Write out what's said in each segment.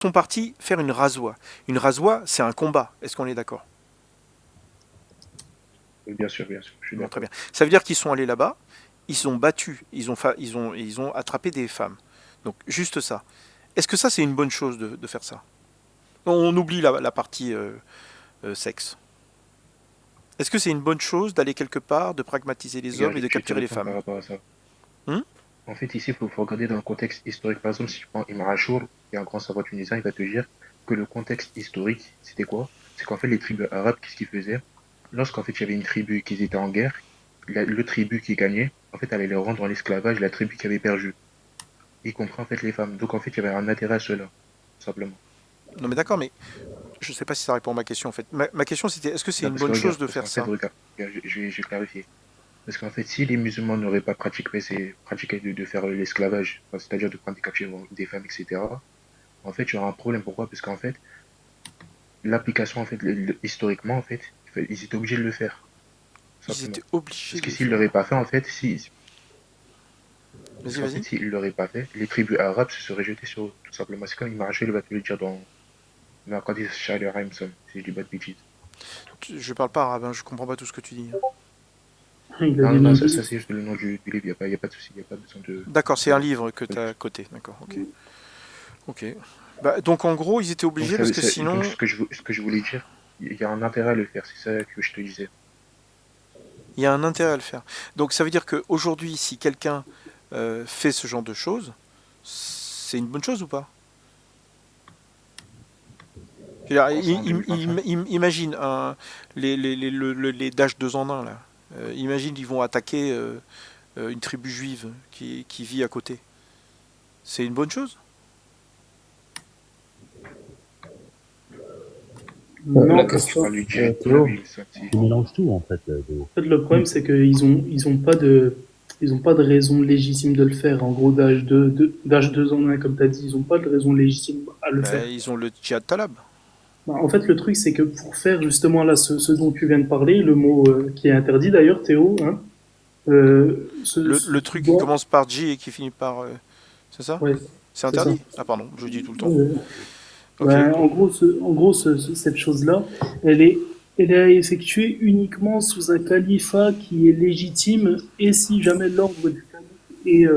sont partis faire une razwa. Une razwa, c'est un combat. Est-ce qu'on est d'accord? Bien sûr, je suis Bon, très d'accord. bien. Ça veut dire qu'ils sont allés là-bas, ils ont battu, ils ont attrapé des femmes. Donc, juste ça. Est-ce que ça, c'est une bonne chose de faire ça? On oublie la partie sexe. Est-ce que c'est une bonne chose d'aller quelque part, de pragmatiser les hommes Regarde, et de je vais te capturer les répondre femmes? par rapport à ça. Hum. En fait, ici, faut regarder dans le contexte historique. Par exemple, si tu prends Ibn Ashur, qui est un grand savant tunisien, il va te dire que le contexte historique, c'était quoi? C'est qu'en fait, les tribus arabes, qu'est-ce qu'ils faisaient? Lorsqu'en fait, il y avait une tribu qui était en guerre, le tribu qui gagnait, en fait, allait les rendre en esclavage la tribu qui avait perdu, y compris en fait les femmes. Donc en fait, il y avait un intérêt à cela, tout simplement. Non mais d'accord, mais je ne sais pas si ça répond à ma question en fait. Ma question c'était, est-ce que c'est Non, une parce que bonne chose regarde, de parce faire qu'en fait, ça? regarde, je vais clarifier. Parce qu'en fait, si les musulmans n'auraient pas pratiqué de faire l'esclavage, enfin, c'est-à-dire de prendre des captives des femmes, etc., en fait, il y aura un problème. Pourquoi? Parce qu'en fait, l'application, en fait, historiquement, en fait, ils étaient obligés de le faire, tout Ils simplement. étaient obligés Parce de que le s'ils ne faire. l'auraient pas fait, en fait, si, parce Vas-y, qu'en fait, vas-y. s'ils ne l'auraient pas fait, les tribus arabes se seraient jetées sur eux, tout simplement. C'est comme Imagel va te le dire dans Naqadis Shari Ramson, si je dis pas de bêtises. Je parle pas arabe, hein, je comprends pas tout ce que tu dis. Il a Non, des non, non, noms ça de... c'est juste le nom du livre, y a pas de souci, il n'y a pas besoin D'accord, c'est un livre que pas tu de as souci. coté. D'accord, ok. Ok. Bah, donc en gros, ils étaient Donc, obligés parce que donc sinon, ce que je voulais dire, il y a un intérêt à le faire, c'est ça que je te disais. il y a un intérêt à le faire. Donc ça veut dire qu'aujourd'hui, si quelqu'un fait ce genre de choses, c'est une bonne chose ou pas? Je veux dire, Encore ça en 2025. imagine les Dash 2 en 1 là. Imagine ils vont attaquer une tribu juive qui vit à côté. C'est une bonne chose? Non, La parce Tu que, question, parles du djihad pour la Théo, vie, ça, si. tu mélanges tout en fait. en fait, le problème, c'est ils ont pas de raison légitime de le faire. En gros, d'âge 2 en 1, comme tu as dit, ils ont pas de raison légitime à le Ben, faire. ils ont le djihad talab. Bah, en fait, le truc, c'est que pour faire justement là ce dont tu viens de parler, le mot qui est interdit d'ailleurs, Théo, hein, Le tu truc qui dois... commence par J et qui finit par... c'est ça? Ouais, C'est c'est ça. interdit? Ah pardon, je le dis tout le temps. Euh, Ok. Ben, en gros cette chose-là, elle est, elle est effectuée uniquement sous un califat qui est légitime et si jamais l'ordre du calife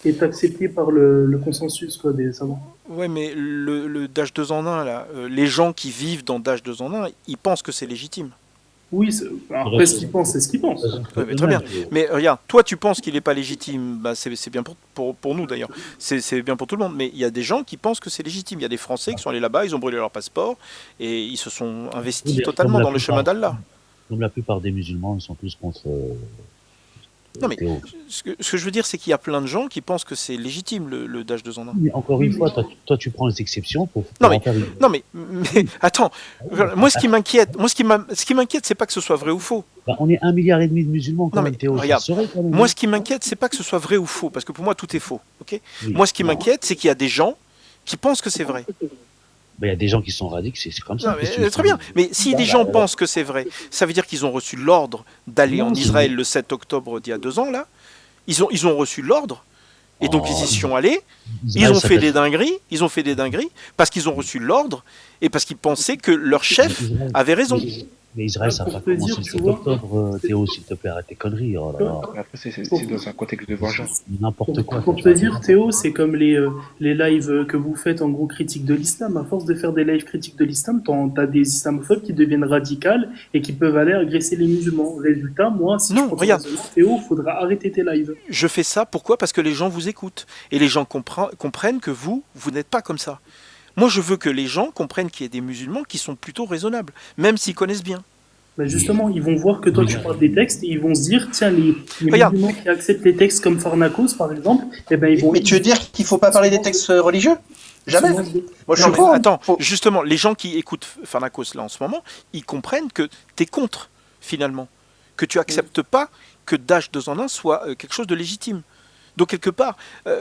est accepté par le consensus quoi, des savants. Ouais, mais le Dash 2 en 1, là, les gens qui vivent dans Dash 2 en 1, ils pensent que c'est légitime. Oui, après ce qu'ils pensent, c'est ce qu'ils pensent. Ouais, mais très bien. Mais regarde, toi tu penses qu'il n'est pas légitime, bah, c'est bien pour nous d'ailleurs, c'est bien pour tout le monde, mais il y a des gens qui pensent que c'est légitime. Il y a des Français qui sont allés là-bas, ils ont brûlé leur passeport et ils se sont Oui, investis mais totalement dans le chemin d'Allah. comme la plupart des musulmans, ils sont tous contre Non mais Théo. ce que je veux dire, c'est qu'il y a plein de gens qui pensent que c'est légitime le Dash 2 en 1. Mais encore Oui, une mais fois, tu prends les exceptions Non pour mais, en faire une. non mais attends, moi ce qui m'inquiète, c'est pas que ce soit vrai ou faux. Bah, on est 1,5 milliard de musulmans quand Non mais même, Théo. Ça regarde, serait quand même, moi non? ce qui m'inquiète, c'est pas que ce soit vrai ou faux, parce que pour moi tout est faux. Ok? Oui. Moi ce qui m'inquiète, c'est qu'il y a des gens qui pensent que c'est vrai. Bah, il y a des gens qui sont radicaux, c'est comme Non, ça. Qu'est-ce que tu mais, veux très faire? bien. Mais si des gens pensent que c'est vrai, ça veut dire qu'ils ont reçu l'ordre d'aller en Non, c'est Israël le 7 octobre d'il y a 2 ans, là. Ils ont reçu l'ordre, et donc ils y oh, sont allés, Israël, ça t'a- ils ont fait des dingueries, parce qu'ils ont reçu l'ordre, et parce qu'ils pensaient que leur mais chef Israël, avait raison. mais Israël, ça n'a pour pas te dire, commencé le tu 7 vois, octobre, c'est- Théo, s'il te plaît, arrête tes conneries. Oh là là. Mais après, pour, c'est dans un contexte de vengeance. N'importe quoi, ça, pour tu te racontes. dire, Théo, c'est comme les lives que vous faites en gros critiques de l'islam. À force de faire des lives critiques de l'islam, t'as des islamophobes qui deviennent radicales et qui peuvent aller agresser les musulmans. Résultat, moi, si je Non, prends ton regarde, raisonnement, Théo, faudra arrêter tes lives. je fais ça, pourquoi? Parce que les gens vous écoutent. Et les gens comprennent que vous n'êtes pas comme ça. Moi, je veux que les gens comprennent qu'il y a des musulmans qui sont plutôt raisonnables, même s'ils connaissent bien. Ben justement, ils vont voir que toi tu parles des textes et ils vont se dire, tiens, les Regarde, musulmans qui acceptent les textes comme Pharnakos, par exemple, eh ben ils vont Mais tu veux dire qu'il faut pas parler des textes religieux? Jamais. souvent- Moi, je non suis mais pour. attends, Faut- justement, les gens qui écoutent Pharnakos là en ce moment, ils comprennent que tu es contre, finalement. Que tu acceptes pas que Dash 2 en 1 soit quelque chose de légitime. Donc quelque part,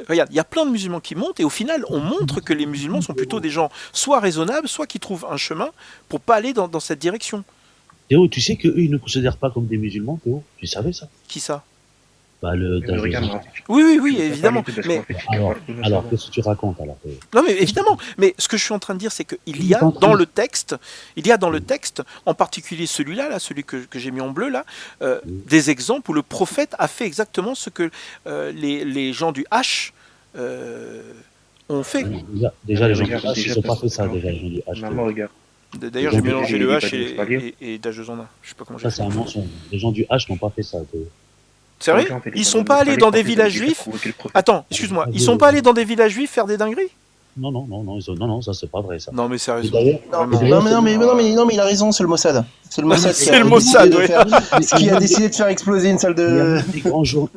regarde, il y a plein de musulmans qui montent et au final, on montre que les musulmans sont plutôt des gens soit raisonnables, soit qui trouvent un chemin pour pas aller dans cette direction. Théo, tu sais qu'eux, ils ne considèrent pas comme des musulmans, Théo? Tu savais ça? Qui ça? Bah, le Mais regarde, Dajjal. en fait, Oui, tu peux pas évidemment. parler de parce Mais qu'en fait, il Alors, parle pour nos alors savants. qu'est-ce que tu racontes alors? non, mais évidemment. Mais ce que je suis en train de dire, c'est qu'il Il y est a en dans train le texte, en particulier celui-là, là, celui que j'ai mis en bleu là, des exemples où le prophète a fait exactement ce que les gens du H euh, ont fait. Déjà, Mais les gens du regarde, H, ils déjà n'ont pas parce fait ça, qu'en déjà, fait, les gens du H. maman, regarde, D'ailleurs, Les j'ai gens du mélangé les le H Banu Mustaliq, et Dajezana. Je sais pas comment j'ai Ça, fait. c'est un mensonge. Les gens du H n'ont pas fait ça. C'est quand vrai? déjà, en fait, les Ils sont Banu pas allés Mustaliq, dans en des fait, ils avaient villages déjà juifs? provoqué le prophète. Attends, excuse-moi. Ils sont pas allés dans des villages juifs faire des dingueries? Non, non, ça, c'est pas vrai, ça. Non, mais Et sérieusement. d'ailleurs, Non, Vraiment. d'ailleurs, non, mais il a raison, c'est le Mossad. C'est le Mossad qui C'est a le décidé Mossad, de oui. faire, mais qui a décidé de faire exploser une salle il y a de. même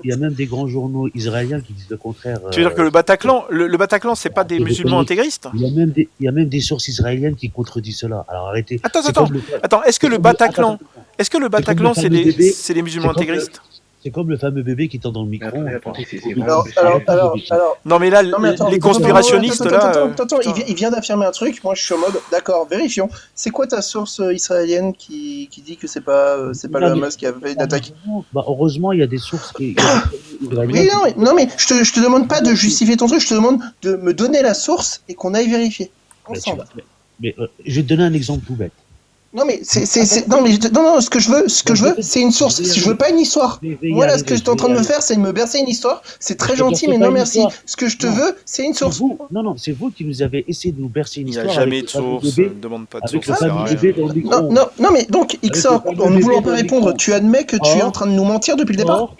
il y a même des grands journaux israéliens qui disent le contraire. Tu veux dire que le Bataclan, c'est pas des musulmans intégristes? Il y a même des sources israéliennes qui contredisent cela. Alors arrêtez. Attends, C'est attends. comme le, Attends, est-ce que c'est le comme le- attends, Bataclan, attends, attends. est-ce que le C'est comme le Bataclan, c'est fameux des, bébé. c'est des musulmans C'est comme le, intégristes? c'est comme le fameux bébé qui est dans le Mais micro. attendez, c'est Covid. vraiment Alors, Non, mais là, non, mais attends, les attends, conspirationnistes, attends, là. attends, putain. il vient d'affirmer un truc, moi je suis en mode, d'accord, vérifions. C'est quoi ta source israélienne qui dit que c'est pas le Hamas qui a fait une attaque? Bah, heureusement, il y a des sources israéliennes. Oui, non, mais je te demande pas de justifier ton truc, je te demande de me donner la source et qu'on aille vérifier. Mais, Ensemble. je vais te donner un exemple tout bête. Non, mais non, ce que je veux, c'est une source. Si je veux pas une histoire. Moi, là, ce que j'étais en train de me faire, c'est de me bercer une histoire. C'est très gentil, mais non, merci. Ce que je te veux, c'est une source. C'est vous qui nous avez essayé de nous bercer une Il n'y a histoire. jamais avec de le fameux source. bébé- Ne demande pas de Avec source. le Ça sert à fameux rien. bébé dans le micro. Non, mais donc, XOR, le en ne voulant bébé pas dans le répondre, micro. tu admets que tu es Or- en train de nous mentir depuis le départ?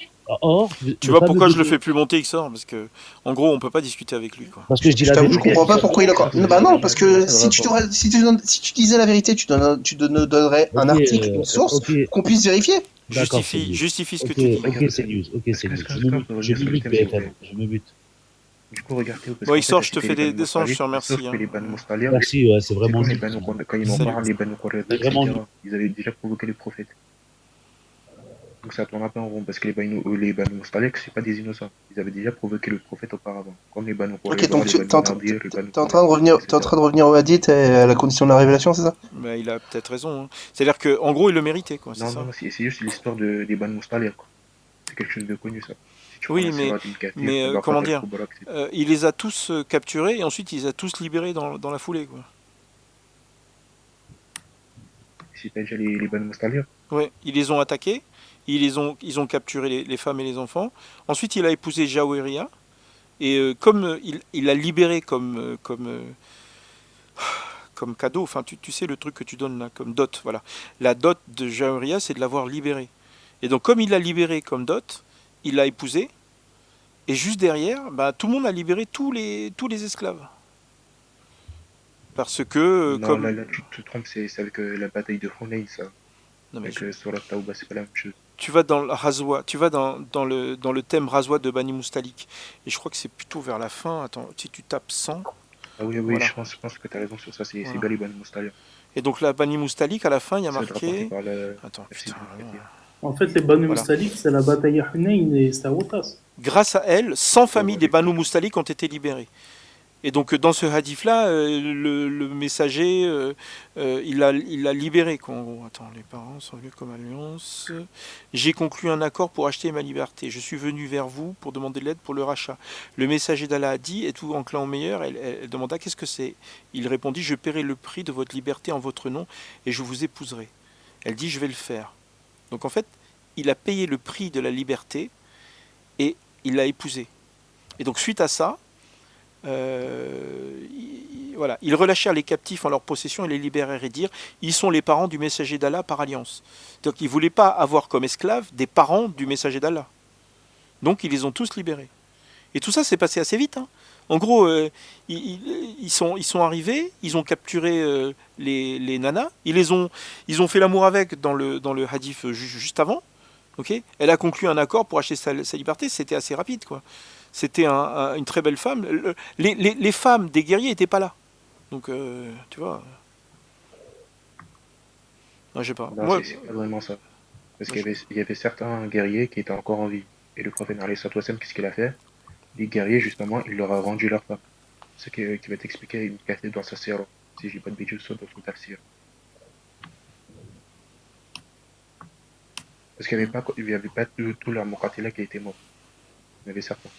Tu vois pourquoi je le fais plus monter, XOR? Parce que, en gros, on peut pas discuter avec lui, quoi. Parce que je dis Je la t'avoue, je vérité. comprends pas pourquoi il a encore. Bah non, parce que si tu disais la vérité, tu nous donnerais un Ok, article, une source, ok, qu'on puisse vérifier. d'accord, c'est news. Justifie ce que Ok, tu dis. ok, c'est news. Ok, c'est news. Je me mute, BFM. Je me mute. Du coup, regardez. Bon, XOR, je te fais des songes, je te remercie. Sauf que les Banu Mustaliq, Merci, ouais, c'est c'est vraiment comme les nul. Banu quand ils en Salut. parlent, les Banu Qurayza, C'est vraiment etc., ils avaient déjà provoqué les prophètes. Donc ça tourne un peu en rond, parce que les Banu Mustaliq, c'est pas des innocents. Ils avaient déjà provoqué le prophète auparavant. Comme les Banu Ok, Qurayza, donc les tu Banu es en train Nadir, les Banu t'es en train de revenir, etc. t'es en train de revenir au hadith et à la condition de la révélation, c'est ça? Bah, il a peut-être raison. Hein. C'est-à-dire qu'en gros, il le méritait, quoi. C'est Non, ça. non, c'est juste l'histoire des Banu Mustaliq, quoi. C'est quelque chose de connu, ça. Si tu Oui, prends la mais- Sirah Ibn Kathir, mais, Tabaqat comment dire, al-Kubra, etc. Il les a tous capturés et ensuite il les a tous libérés dans la foulée, quoi. Si t'as déjà les Banu Mustaliq, Ouais, ils les ont attaqués, ils ont capturé les femmes et les enfants. Ensuite, il a épousé Jaouéria et comme il l'a libéré comme cadeau, enfin tu sais le truc que tu donnes là comme dot, voilà. La dot de Jaouéria, c'est de l'avoir libéré. Et donc comme il l'a libéré comme dot, il l'a épousé et juste derrière, bah, tout le monde a libéré tous les esclaves. Parce que non, comme là, tu te trompes, c'est avec la bataille de Hunayn, ça. non, mais Avec Surat Tawbah, c'est pas la même chose. tu vas dans le Razwa, tu vas dans le thème Razwa de Bani Mustaliq. Et je crois que c'est plutôt vers la fin. Attends, si tu tapes 100. Ah oui, Voilà. je pense que tu as raison sur ça, c'est Voilà. bien les Banu Mustaliq. Et donc la Bani Mustaliq, à la fin, il y a C'est rapporté marqué. par la Attends, FC putain. Ibn non. Kathir. En fait, les Banu Voilà. Mustaliq, c'est la bataille à Hunayn et c'est à Outas. Grâce à elle, 100 familles des Banu Mustaliq ont été libérées. Et donc dans ce hadith-là, le messager, il l'a libéré. Quoi, en gros. Attends, les parents sont venus comme alliance. J'ai conclu un accord pour acheter ma liberté. Je suis venu vers vous pour demander de l'aide pour le rachat. Le messager d'Allah a dit, et tout enclin au meilleur, elle demanda qu'est-ce que c'est. Il répondit, je paierai le prix de votre liberté en votre nom et je vous épouserai. Elle dit, je vais le faire. Donc en fait, il a payé le prix de la liberté et il l'a épousée. Et donc suite à ça, voilà, ils relâchèrent les captifs en leur possession et les libérèrent et dirent ils sont les parents du messager d'Allah par alliance. Donc ils ne voulaient pas avoir comme esclaves des parents du messager d'Allah. Donc ils les ont tous libérés. Et tout ça s'est passé assez vite. Hein. En gros, ils sont arrivés, ils ont capturé les nanas, ils ont fait l'amour avec dans le hadith juste avant. Okay, elle a conclu un accord pour acheter sa liberté, c'était assez rapide, quoi. C'était une très belle femme. Les femmes des guerriers n'étaient pas là. Donc, tu vois. Non, je sais pas. Non, Moi, c'est pas vraiment ça. Parce qu'il y avait certains guerriers qui étaient encore en vie. Et le prophète, qu'est-ce qu'il a fait? Les guerriers, justement, il leur a rendu leur femme. Ce qui va t'expliquer une cassette dans sa sirah. Si je dis pas de bêtises, soit dans son tafsir. Parce qu'il n'y avait pas tout leur Muqatila qui était mort. Il y en avait certains.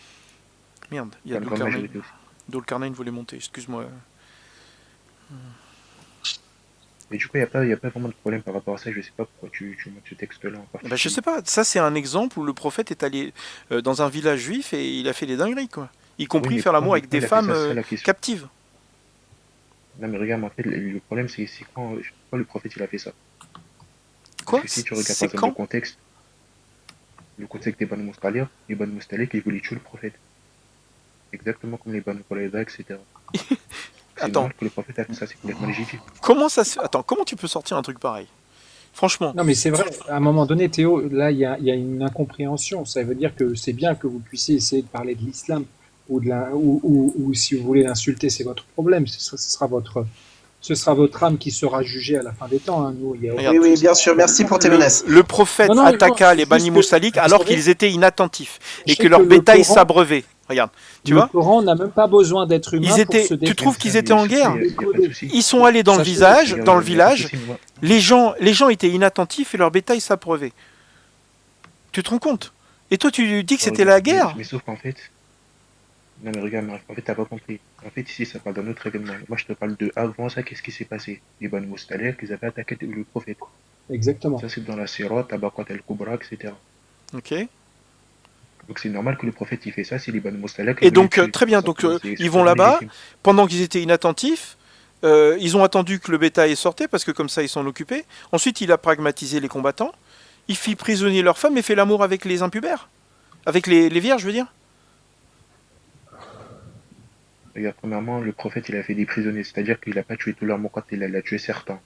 Merde, il y a Enfin, la grande Dulcarnain. majorité aussi. Dulcarnain voulait monter, excuse-moi. Mais du coup, il y a pas vraiment de problème par rapport à ça. Je sais pas pourquoi tu montes ce texte-là en Ben, je particulier. sais pas, ça c'est un exemple où le prophète est allé dans un village juif et il a fait des dingueries, quoi. Y Oui, compris mais faire l'amour pourquoi, avec pourquoi des il a fait femmes ça? C'est ça la question. captives. Non, mais regarde, en fait, le problème, c'est pourquoi le prophète il a fait ça. Parce Quoi? que si tu regardes par C'est exemple quand? le contexte des Banu Mustaliq, les Banu Mustaliq, ils voulaient tuer le prophète. Exactement comme les Banu Qurayza, etc. C'est Attends, normal que le prophète a fait ça, c'est complètement légitime. comment ça se... Attends, comment tu peux sortir un truc pareil? Franchement, Non, mais c'est vrai, à un moment donné, Théo, là, il y a une incompréhension. Ça veut dire que c'est bien que vous puissiez essayer de parler de l'islam ou si vous voulez l'insulter, c'est votre problème. Ce sera votre âme qui sera jugée à la fin des temps. Hein. Nous, il y a regarde. Oui, oui, bien sûr, merci pour tes menaces. le prophète Non, non, attaqua non, les juste Bani que- Mustaliq vous alors savez, qu'ils étaient inattentifs et je que sais leur que le bétail Coran- s'abreuvait. Regarde, tu le vois? Coran n'a même pas besoin d'être humain Ils pour étaient... se Tu défendre. trouves qu'ils Ça, étaient en mais sur ça, guerre? il y a pas de souci. Ils sont allés dans le Sachez- village, Il y a- dans le il y a pas de village. souci, mais moi- Les gens étaient inattentifs et leur bétail s'abreuvait. Tu te rends compte? Et toi, tu dis que c'était la guerre? Mais sauf qu'en fait. Non, mais regarde, en fait, t'as pas compris. En fait, ici, ça parle d'un autre événement. Moi, je te parle de avant ça, qu'est-ce qui s'est passé? Les Banu Mustaliq, ils avaient attaqué le prophète. Exactement. Ça, c'est dans la Sirah, Tabaqat al-Kubra, etc. Ok. Donc, c'est normal que le prophète, il fait ça si les Banu Mustaliq. Et donc, très bien, donc ils vont là-bas, pendant qu'ils étaient inattentifs, ils ont attendu que le bétail sortait, parce que comme ça, ils s'en occupaient. Ensuite, il a pragmatisé les combattants, il fit prisonnier leurs femmes et fait l'amour avec les impubères. Avec les vierges, je veux dire. Regarde, premièrement, le prophète, il a fait des prisonniers, c'est-à-dire qu'il a pas tué tous leurs moquettes, il a tué certains.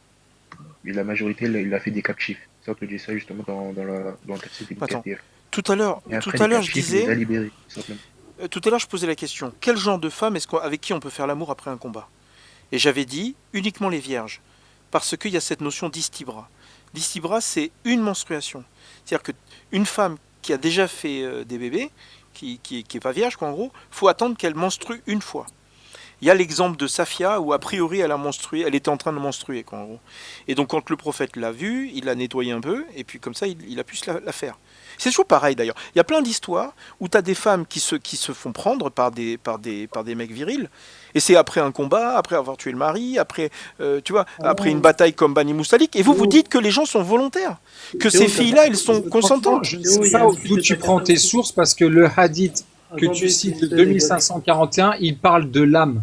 Mais la majorité, il a fait des captifs. Ça, on te dit ça justement dans le tafsir d'Ibn Attends. Kathir. Tout à l'heure, Et après, tout à les l'heure, je captifs, il les a disais, libérés, tout simplement. tout à l'heure, je posais la question, quel genre de femme avec qui on peut faire l'amour après un combat? Et j'avais dit uniquement les vierges, parce qu'il y a cette notion d'istibra. L'istibra, c'est une menstruation. C'est-à-dire qu'une femme qui a déjà fait des bébés, qui est pas vierge, quoi, en gros, faut attendre qu'elle menstrue une fois. Il y a l'exemple de Safia où a priori elle a menstrué, elle était en train de menstruer, quoi, en gros. Et donc quand le prophète l'a vue, il l'a nettoyé un peu et puis comme ça il a pu la faire. C'est toujours pareil d'ailleurs. Il y a plein d'histoires où tu as des femmes qui se font prendre par des mecs virils et c'est après un combat, après avoir tué le mari, après tu vois, après une bataille comme Bani Mustaliq et vous dites que les gens sont volontaires, que ces filles-là elles sont consentantes. Je ne sais pas d'où tu prends tes sources parce que le hadith que tu cites de 2541, il parle de l'âme.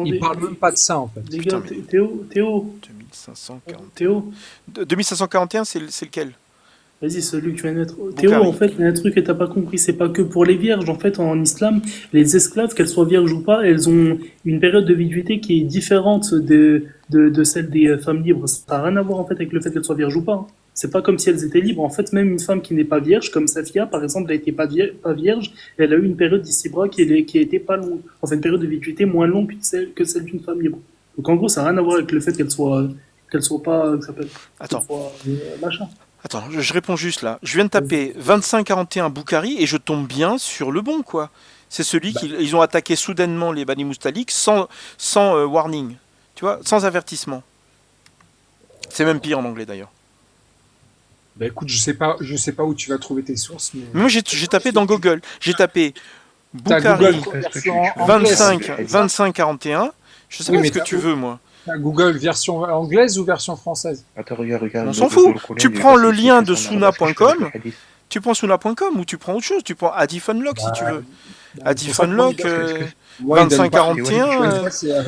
Il parle même pas de ça en fait. Les gars, Putain, mais- Théo, 2541 c'est lequel? vas-y, celui que tu viens de mettre. Théo, Boukhari. en fait, il y a un truc que t'as pas compris, c'est pas que pour les vierges. En fait, en islam, les esclaves, qu'elles soient vierges ou pas, elles ont une période de viduité qui est différente de celle des femmes libres. Ça n'a rien à voir en fait avec le fait qu'elles soient vierges ou pas. Hein. C'est pas comme si elles étaient libres. En fait, même une femme qui n'est pas vierge, comme Safia, par exemple, elle n'était pas vierge, elle a eu une période d'istibra qui a été pas longue. Enfin, une période de viduité moins longue que celle d'une femme libre. Donc en gros, ça n'a rien à voir avec le fait qu'elle soit pas, que ça peut, Attends. qu'elle soit, machin. Attends, je réponds juste là. Je viens de taper 2541 Boukhari et je tombe bien sur le bon, quoi. C'est celui qu'ils ont attaqué soudainement les Bani Mustaliq sans warning, tu vois, sans avertissement. C'est même pire en anglais d'ailleurs. Bah écoute, je sais pas où tu vas trouver tes sources, mais Mais moi j'ai tapé dans Google, j'ai tapé t'as Boukhari Google version anglaise. 2541. Je sais Oui, pas mais ce que t'as- tu veux moi. T'as Google version anglaise ou version française? Attends, regarde. On s'en fout. Tu prends le lien de Souna.com. Tu prends Souna.com ou tu prends autre chose. Tu prends Adifunlock si tu veux. Adifunlock. Ouais, 2541. Attends,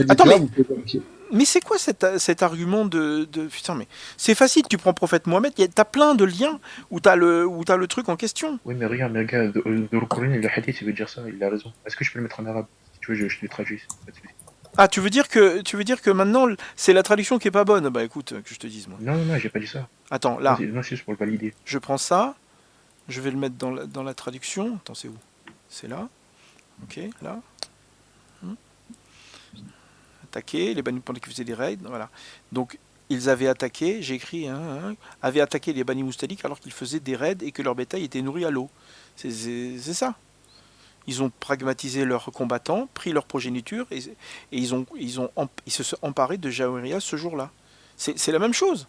Attends, mais- vous pouvez vérifier. Mais c'est quoi cet argument de putain, mais c'est facile, tu prends Prophète Mohammed, t'as plein de liens où t'as le truc en question. Oui, mais regarde, le Coran, le hadith, il veut dire ça, il a raison. Est-ce que je peux le mettre en arabe? Si tu veux, je te le traduis. Pas de souci. Ah, tu veux dire que maintenant c'est la traduction qui est pas bonne? Bah écoute, que je te dise moi. Non, j'ai pas dit ça. Attends, là, Non, c'est juste pour le valider. je prends ça, je vais le mettre dans la traduction. Attends, c'est où? C'est là. Ok, là. Attaqué, les Bani pendant qu'ils faisaient des raids, voilà. Donc ils avaient attaqué, j'ai écrit, avaient attaqué les Bani Mustaliq alors qu'ils faisaient des raids et que leur bétail était nourri à l'eau. C'est ça. Ils ont pragmatisé leurs combattants, pris leur progéniture et ils se sont emparés de Jaouria ce jour-là. C'est la même chose.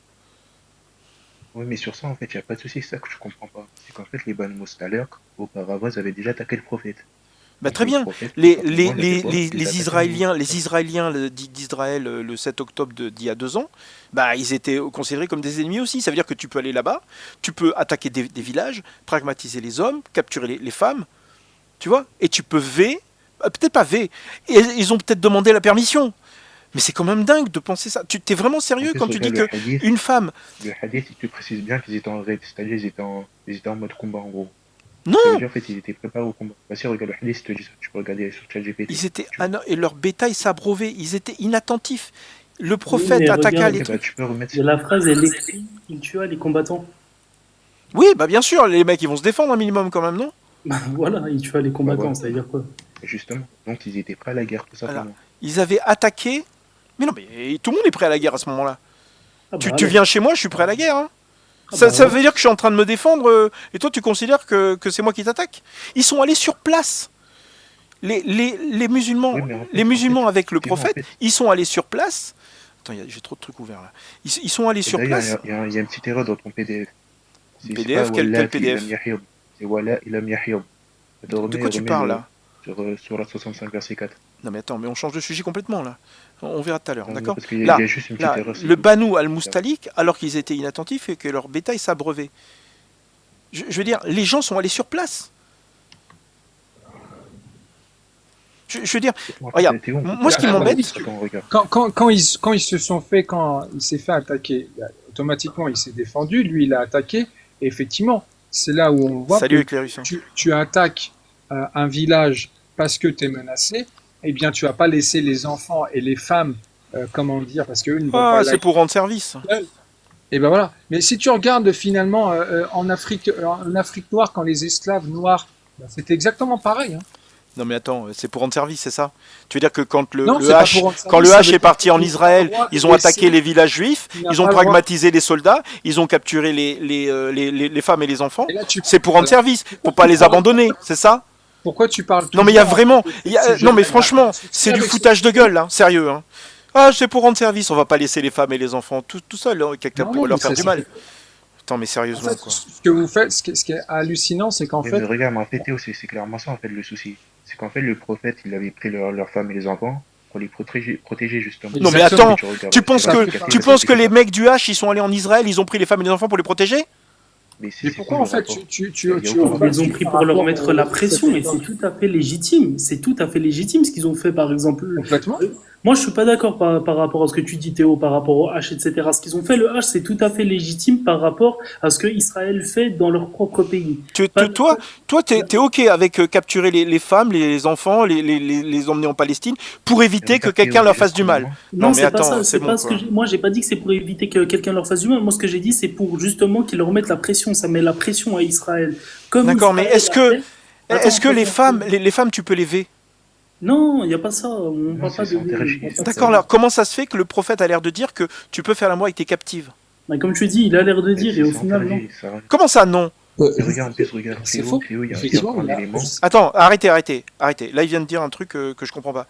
Oui, mais sur ça, en fait, il n'y a pas de souci, c'est ça que je comprends pas. C'est qu'en fait, les Banu Mustaliq, auparavant, ils avaient déjà attaqué le prophète. Bah, Donc très le bien. prophète, tout Les, simplement, les, il a les, fait quoi? les, Il les les a attaqués en Israéliens, même temps. d'Israël le 7 octobre d'il y a 2 ans, bah, ils étaient considérés comme des ennemis aussi. Ça veut dire que tu peux aller là-bas, tu peux attaquer des villages, pragmatiser les hommes, capturer les femmes, tu vois, et tu peux peut-être pas et ils ont peut-être demandé la permission. Mais c'est quand même dingue de penser ça. Tu t'es vraiment En sérieux plus, quand tu dis regarde que le hadith, une femme... il te précise bien qu'ils étaient en raid, c'est-à-dire ils étaient en mode combat en gros. Non, Ça veut dire en fait ils étaient préparés au combat. Bah si, regarde le hadith, je te dis ça, tu peux regarder sur ChatGPT. ils étaient et leur bétail s'abreuvait, ils étaient inattentifs. Le Oui, prophète mais attaqua regarde, les Bah, trucs. tu peux remettre il y a la phrase, elle écrit, il tua les combattants. Oui, bah bien sûr, les mecs ils vont se défendre un minimum quand même, non? Voilà, il tua les combattants, voilà. ça veut dire quoi? justement. Donc ils étaient prêts à la guerre, tout Voilà. simplement. Ils avaient attaqué. Mais non, mais tout le monde est prêt à la guerre à ce moment-là. Ah bah, Tu alors. viens chez moi, je suis prêt à la guerre. Hein. Ah Ça, bah, ça veut dire que je suis en train de me défendre et toi tu considères que c'est moi qui t'attaque. Ils sont allés sur place. Les musulmans, Oui, mais en fait, les musulmans avec le effectivement, en prophète, fait, ils sont allés sur place. Attends, j'ai trop de trucs ouverts là. Ils sont allés et sur d'ailleurs, place. il y a une petite erreur dans ton PDF. C'est PDF, pas quel Wallah PDF? ilam yahib. C'est Wallah ilam yahib. De quoi tu parles là? Sur Surat 65, verset 4. Non mais attends, mais on change de sujet complètement là. On verra tout à l'heure, Non, d'accord? parce qu'il y Là, a juste une petite là, erreur. c'est le tout. Banu al-Mustalik, alors qu'ils étaient inattentifs et que leur bétail s'abreuvait. Je veux dire, les gens sont allés sur place. Je veux dire, En fait, regarde, Théo, on peut moi ce qui pas- m'embête, Attends, regarde. Quand il s'est fait attaquer, automatiquement il s'est défendu, lui il a attaqué, et effectivement, c'est là où on voit salut que Éclairus. tu attaques un village parce que tu es menacé, eh bien tu vas pas laisser les enfants et les femmes, comment dire, parce qu'eux ne vont Ah, pas c'est pour rendre service. Et ben voilà. Mais si tu regardes finalement en Afrique noire, quand les esclaves noirs, ben, c'était exactement pareil. Hein. Non mais attends, c'est pour rendre service, c'est ça? Tu veux dire que quand Non, le c'est pas H, pour rendre quand le service, ça H veut est dire parti en qu'il n'a Israël, pas le droit ils de ont attaqué laisser- les villages juifs, il n'a ils ont pas le droit. pragmatisé les soldats, ils ont capturé les femmes et les enfants. Et là, C'est pour rendre service, pour pas les abandonner, c'est ça? Pourquoi tu parles Non mais il y a toujours vraiment, de ce non sujet-là? mais franchement, c'est du avec ce foutage de sujet. gueule là, sérieux. Hein. Ah, c'est pour rendre service, on va pas laisser les femmes et les enfants tout seuls, hein, quelqu'un Non, pourrait non, leur mais faire ça, du c'est- mal. Attends mais En sérieusement fait, quoi. ce que vous faites, ce qui est hallucinant, c'est qu'en Mais fait, regarde, mais en fait, Théo, c'est clairement ça, en fait, le souci. C'est qu'en fait, le prophète, il avait pris leurs femmes et les enfants pour les protéger justement. Non mais Exactement. attends, regardes, tu penses c'est la que cicatrice, tu la penses que cicatrice. les mecs du H ils sont allés en Israël, ils ont pris les femmes et les enfants pour les protéger? Mais mais pourquoi en fait il y a Ils ont pris pour leur mettre la pression et c'est tout à fait légitime. C'est tout à fait légitime ce qu'ils ont fait, par exemple. complètement. Moi, je suis pas d'accord par rapport à ce que tu dis, Théo, par rapport au H, etc. Ce qu'ils ont fait, le H, c'est tout à fait légitime par rapport à ce que Israël fait dans leur propre pays. Toi, t'es ok avec capturer les femmes, les enfants, les emmener en Palestine pour éviter que quelqu'un leur fasse du mal. Non, mais c'est pas attends, ça. c'est C'est bon, pas ce quoi. que moi, j'ai pas dit que c'est pour éviter que quelqu'un leur fasse du mal. Moi, ce que j'ai dit, c'est pour justement qu'ils leur mettent la pression. Ça met la pression à Israël. Comme D'accord, mais Israël est-ce a que, fait- Attends, est-ce que les femmes, tu peux les véler? Non, il y a pas ça. On parle pas c'est de. intéressant. on parle pas de D'accord, ça. alors comment ça se fait que le prophète a l'air de dire que tu peux faire l'amour avec tes captives? Mais comme tu dis, il a l'air de dire et au final, non. Comment ça, non? Mais regarde, en plus, regarde, C'est Théo, faux. Théo, il y a Effectivement, un là, élément. Attends, arrêtez. Là, il vient de dire un truc que je comprends pas.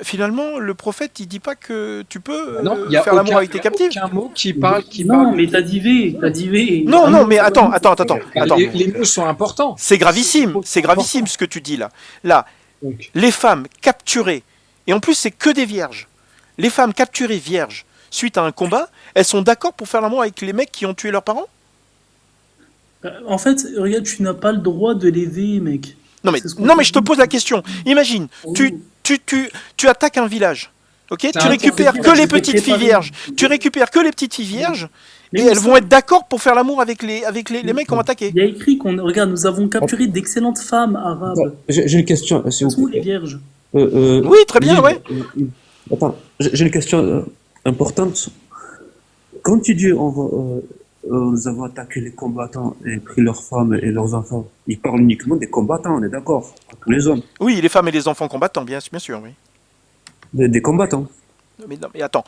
Finalement, le prophète, il dit pas que tu peux Non, il y a faire l'amour avec aucun, tes captives. aucun mot qui parle. Non, mais t'as dit V. Non, non, mais attends. Bah, les mots sont importants. C'est gravissime ce que tu dis là. Là, Donc, les femmes capturées, et en plus c'est que des vierges, les femmes capturées vierges suite à un combat, elles sont d'accord pour faire l'amour avec les mecs qui ont tué leurs parents? En fait, regarde, tu n'as pas le droit de les mec. Non mais, C'est ce qu'on non mais dit. je te pose la question. Imagine, tu attaques un village, ok? Tu récupères que les petites filles vierges. Tu récupères que les petites filles vierges, et elles vont être d'accord pour faire l'amour avec les mecs qui ont attaqué. Il y a écrit regarde, nous avons capturé d'excellentes femmes arabes. Attends, j'ai une question, s'il Ce vous sont les plaît. vierges. Oui, très bien, ouais. Attends, j'ai une question importante. Quand tu dis nous avons attaqué les combattants et pris leurs femmes et leurs enfants, ils parlent uniquement des combattants, on est d'accord? Pas tous les hommes. Oui, les femmes et les enfants combattants, bien sûr, oui. Des combattants. Non, mais attends.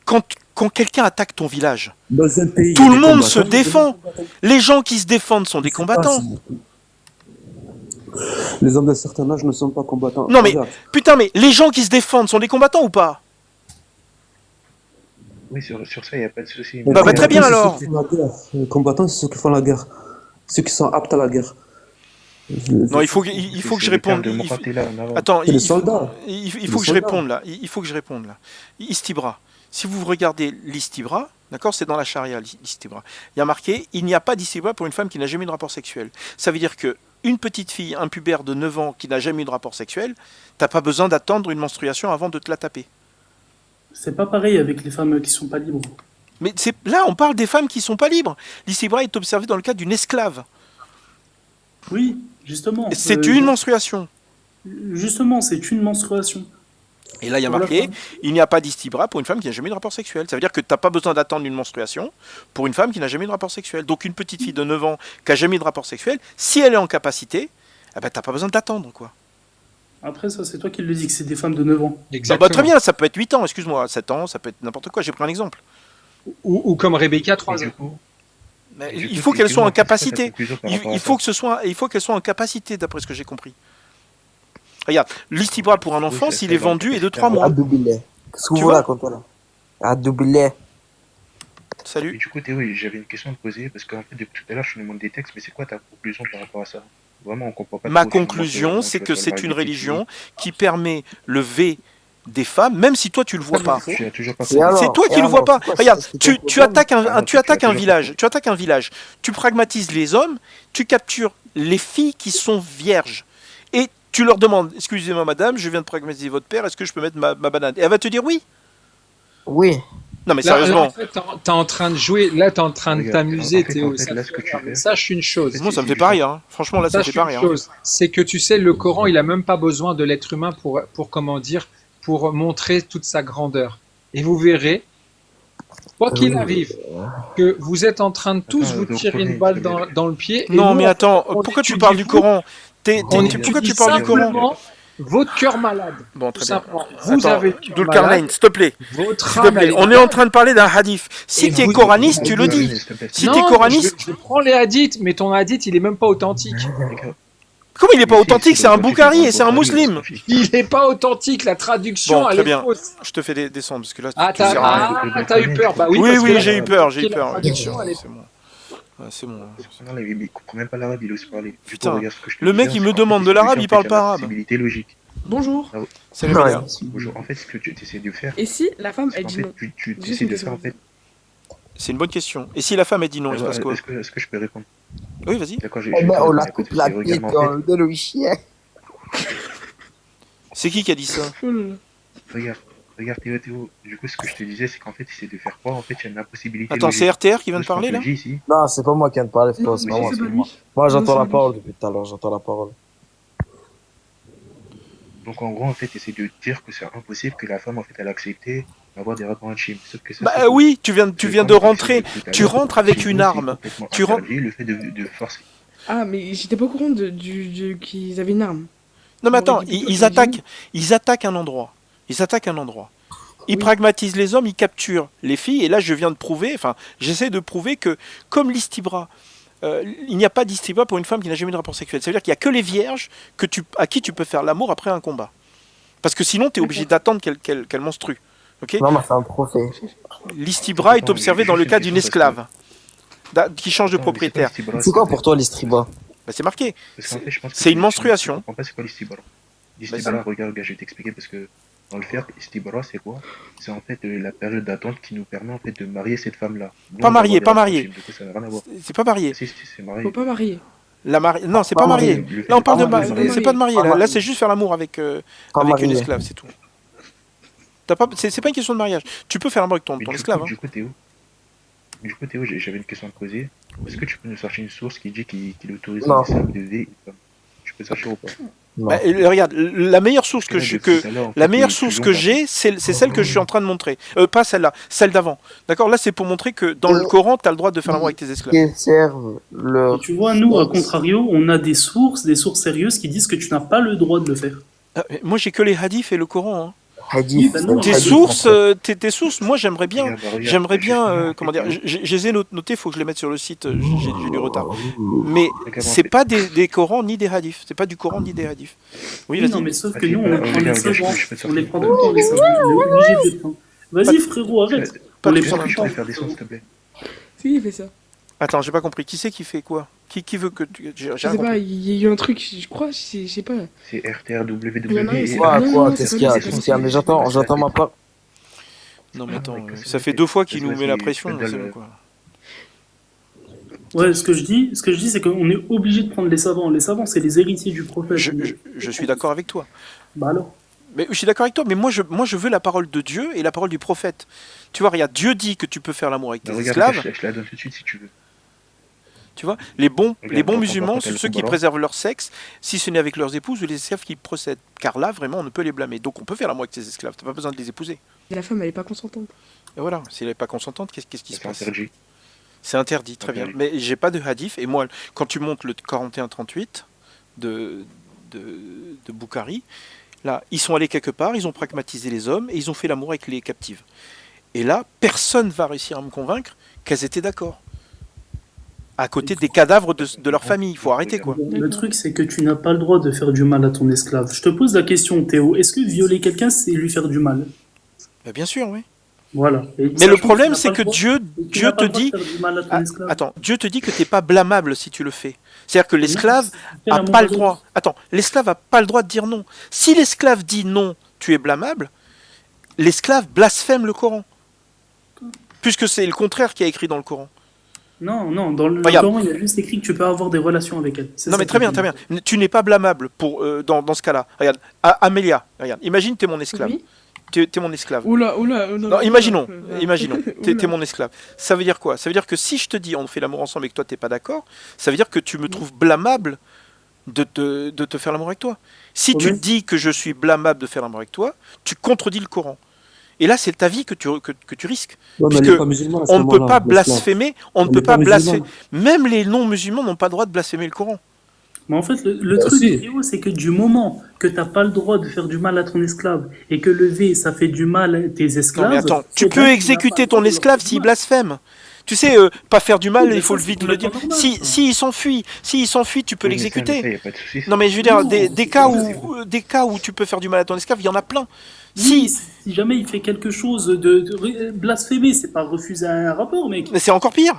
Quand quelqu'un attaque ton village, Dans un pays, tout il y a le des monde se combattants, défend. Les gens qui se défendent sont des c'est combattants. pas ça. Les hommes d'un certain âge ne sont pas combattants. Non mais, Regarde, putain, mais les gens qui se défendent sont des combattants ou pas? Oui, sur ça, il n'y a pas de souci. Bah, très bien, C'est ceux alors. qui font la guerre. Les combattants, c'est ceux qui font la guerre. Ceux qui sont aptes à la guerre. Non, il faut que je réponde. Attends, C'est les soldats. il faut Les que je soldats. réponde là. Il faut que je réponde là. Istibra. Si vous regardez l'istibra, d'accord, c'est dans la charia l'istibra. Il y a marqué il n'y a pas d'istibra pour une femme qui n'a jamais eu de rapport sexuel. Ça veut dire que une petite fille, un pubère de 9 ans qui n'a jamais eu de rapport sexuel, t'as pas besoin d'attendre une menstruation avant de te la taper. C'est pas pareil avec les femmes qui sont pas libres. Mais là, on parle des femmes qui sont pas libres. L'istibra est observé dans le cadre d'une esclave. Oui, justement. C'est une menstruation. Justement, c'est une menstruation. Et là, il y a marqué il n'y a pas d'istibra pour une femme qui n'a jamais eu de rapport sexuel. Ça veut dire que tu n'as pas besoin d'attendre une menstruation pour une femme qui n'a jamais eu de rapport sexuel. Donc, une petite fille de 9 ans qui n'a jamais eu de rapport sexuel, si elle est en capacité, eh ben, tu n'as pas besoin d'attendre, quoi. Après, ça, c'est toi qui le dis, que c'est des femmes de 9 ans. Ah bah, très bien, ça peut être 8 ans, excuse-moi, 7 ans, ça peut être n'importe quoi. J'ai pris un exemple. Ou comme Rebecca, 3 ans. Mais il faut qu'elles soient en capacité. Il faut qu'elles soient en capacité, d'après ce que j'ai compris. Regarde, l'istibra pour un enfant, s'il est vendu, est de 3 mois. Tu vois Salut. Et du coup, Théo, j'avais une question à te poser, parce qu'en fait, depuis tout à l'heure, je te demande des textes, mais c'est quoi ta conclusion par rapport à ça? Vraiment, on comprend pas. Ma conclusion, c'est que c'est une religion qui permet le V des femmes, même si toi tu le vois pas. C'est toi qui le vois pas. Regarde, tu attaques un village, tu pragmatises les hommes, tu captures les filles qui sont vierges et tu leur demandes, excusez-moi madame, je viens de pragmatiser votre père, est-ce que je peux mettre ma banane? Et elle va te dire oui. Oui. Non mais sérieusement. Là, en fait, t'es en train de jouer, là t'es en train de t'amuser, Théo. Sache une chose. Moi ça me fait pas rire, hein. Franchement là ça me fait pas rire. C'est que tu sais, le Coran il a même pas besoin de l'être humain pour comment dire, pour montrer toute sa grandeur. Et vous verrez, quoi qu'il arrive, que vous êtes en train de tous vous tirer une balle dans le pied. Non mais attends, pourquoi tu parles du Coran? Pourquoi tu parles du Coran? Votre cœur malade. Bon, très bien. Vous avez Dulkarnain, s'il te plaît. On est en train de parler d'un hadith. Si tu es coraniste, tu le dis. Si tu es coraniste. Je prends les hadiths, mais ton hadith, il est même pas authentique. Comment il est pas authentique? C'est un Boukhari et c'est un musulman. Il est pas authentique, la traduction, bon, elle très est bien. fausse. Je te fais descendre parce que là. T'as eu peur. Bah oui, oui, j'ai eu peur. C'est bon. C'est bon. Non, il comprend même pas l'arabe, il ose parler. Putain, le mec il me demande de l'arabe, il parle pas arabe. Logique. Bonjour. Salut Maria. Bonjour. En fait, ce que tu essaies de faire. Et si la femme elle dit non? Tu essaies de faire en fait. C'est une bonne question. Et si la femme elle dit non, il se passe quoi? Est-ce que je peux répondre? Oui, vas-y. D'accord, on la coupe la tête, on donne au chien. C'est qui a dit ça? Regarde Théo, du coup ce que je te disais c'est qu'en fait c'est de faire croire en fait il y a une impossibilité. Attends, c'est RTR qui vient de parler là? Non, c'est pas moi qui viens de parler, c'est pas moi. Moi j'entends la parole depuis tout à l'heure, j'entends la parole. Donc en gros en fait essaie de dire que c'est impossible que la femme en fait elle a accepté d'avoir des rapports intimes. Sauf que ça, bah oui, tu viens de rentrer, tu rentres avec une arme. Tu rentres. Le fait de forcer. Ah mais j'étais pas au courant qu'ils avaient une arme. Non mais attends, ils attaquent un endroit. Ils pragmatisent les hommes, ils capturent les filles. Et là, j'essaie de prouver que, comme l'istibra, il n'y a pas d'istibra pour une femme qui n'a jamais eu de rapport sexuel. Ça veut dire qu'il n'y a que les vierges à qui tu peux faire l'amour après un combat. Parce que sinon, tu es obligé d'attendre qu'elle menstrue. Okay, non, mais c'est un trophée. L'istibra est observé dans le cas d'une esclave qui change de propriétaire. C'est quoi pour toi l'istibra? Bah, c'est marqué. C'est une menstruation. Je comprends pas c'est quoi l'istibra. L'istibra, regarde, je vais t'expliquer parce que dans le faire, istibra, c'est quoi? C'est en fait la période d'attente qui nous permet en fait de marier cette femme-là. Pas mariée. C'est pas marié. C'est marié. Faut pas marier. Non, c'est pas marié. Là, on parle de. C'est pas de marier. Là, c'est juste faire l'amour avec une esclave, c'est tout. C'est pas une question de mariage. Tu peux faire l'amour avec ton esclave. Du coup, Théo, j'avais une question à te poser. Est-ce que tu peux nous sortir une source qui dit qu'il autorise l'islam de V? Tu peux sortir ou pas? Bah, regarde, la meilleure source que j'ai, c'est celle que je suis en train de montrer. Pas celle-là, celle d'avant. D'accord? Là, c'est pour montrer que dans le Coran, tu as le droit de faire l'amour avec tes esclaves. Et tu vois, nous, à contrario, on a des sources sérieuses qui disent que tu n'as pas le droit de le faire. Moi, j'ai que les hadiths et le Coran. Hein. Tes sources, moi j'aimerais bien, comment dire, je les ai notées, faut que je les mette sur le site, j'ai du retard. Mais c'est pas des Corans ni des hadiths, c'est pas du Coran ni des hadiths. Oui, vas-y. Non, mais sauf que nous, on prend les savants, on les prend tout le temps, les savants, on est obligé de les prendre. Vas-y, frérot, arrête. Pas Pour les tous en même Je temps. peux faire descendre, s'il te plaît. Si, il fait ça. Attends, j'ai pas compris. Qui c'est qui fait quoi? Qui veut que tu... J'ai Je rien sais pas, compris. il y a eu un truc, je crois, je sais pas. C'est Il y en a un, RTRWW. c'est- Quoi, non, quoi, non, qu'est-ce c'est qu'il y pas a, lui, c'est qu'est-ce pas qu'il y a? lui. Mais j'entends ma part. Non, mais attends, Avec ça ça, fait 2 fois qu'il vas-y, nous met la vas-y, pression. donne C'est le- bon, quoi. Ouais, ce que je dis, c'est qu'on est obligé de prendre les savants. Les savants, c'est les héritiers du prophète. Je suis d'accord avec toi. Bah alors. Mais je suis d'accord avec toi, mais moi je veux la parole de Dieu et la parole du prophète. Tu vois, regarde, Dieu dit que tu peux faire l'amour avec tes Bah, regarde, esclaves. je la donne tout de suite si tu veux. Tu vois, les bons quand musulmans, t'as le ceux qui combat. préservent leur sexe, si ce n'est avec leurs épouses ou les esclaves qui procèdent. Car là, vraiment, on ne peut les blâmer. Donc on peut faire l'amour avec tes esclaves, t'as pas besoin de les épouser. Et la femme, elle est pas consentante. Et voilà, si elle n'est pas consentante, qu'est-ce qui se C'est passe? interdit. C'est interdit, très bien. Interdit. Mais j'ai pas de hadith, et moi, quand tu montes le 41-38 de Boukhari, là, ils sont allés quelque part, ils ont pragmatisé les hommes, et ils ont fait l'amour avec les captives. Et là, personne va réussir à me convaincre qu'elles étaient d'accord. À côté des cadavres de leur famille, il faut arrêter, quoi. Le truc, c'est que tu n'as pas le droit de faire du mal à ton esclave. Je te pose la question, Théo. Est-ce que violer quelqu'un, c'est lui faire du mal? Bah, bien sûr, oui. Voilà. Et Mais le sachant problème, tu c'est n'as que pas le Dieu droit- tu n'as pas te le droit de dit... faire du mal à ton Ah, esclave. attends, Dieu te dit que t'es pas blâmable si tu le fais. C'est-à-dire que l'esclave Fais a l'amour pas le aux autres. droit. Attends, l'esclave a pas le droit de dire non. Si l'esclave dit non, tu es blâmable. L'esclave blasphème le Coran, puisque c'est le contraire qui est écrit dans le Coran. Non, dans le Regarde. Coran, il y a juste écrit que tu peux avoir des relations avec elle. C'est Non ça mais qui très bien, dit. très bien. Tu n'es pas blâmable dans ce cas-là. Regarde, Amélia, regarde. Imagine t'es mon esclave. Oui. T'es mon esclave. Oula. Non, imaginons, Oula. imaginons, t'es Oula. mon esclave. Ça veut dire quoi? Ça veut dire que si je te dis on fait l'amour ensemble et que toi t'es pas d'accord, ça veut dire que tu me trouves blâmable de te faire l'amour avec toi. Si Au tu même- dis que je suis blâmable de faire l'amour avec toi, tu contredis le Coran. Et là, c'est ta vie que tu risques. Ouais, mais elle Puisque est pas musulmane à ce On ne peut moment-là, pas l'esclave. blasphémer, on ne Elle peut est pas pas blasphémer. musulmane. Même les non-musulmans n'ont pas le droit de blasphémer le Coran. Mais en fait, le Bah, truc, si. Théo, c'est que du moment que tu n'as pas le droit de faire du mal à ton esclave et que lever, ça fait du mal à tes esclaves. Non mais attends, c'est tu peux bien exécuter qu'il n'a pas ton le droit de esclave leur faire s'il du mal. blasphème. Tu sais, pas faire du mal, Oui, mais il faut ça, le vite c'est le dire. complètement normal, ça. Si il s'enfuit, tu peux Oui, mais ça, l'exécuter. y a pas de souci. Non mais je veux dire, Non, des c'est cas pas des cas où tu peux faire du mal à ton esclave, il y en a plein. Oui, Si, si jamais il fait quelque chose blasphémer, c'est pas refuser un rapport, mec. mais c'est encore pire.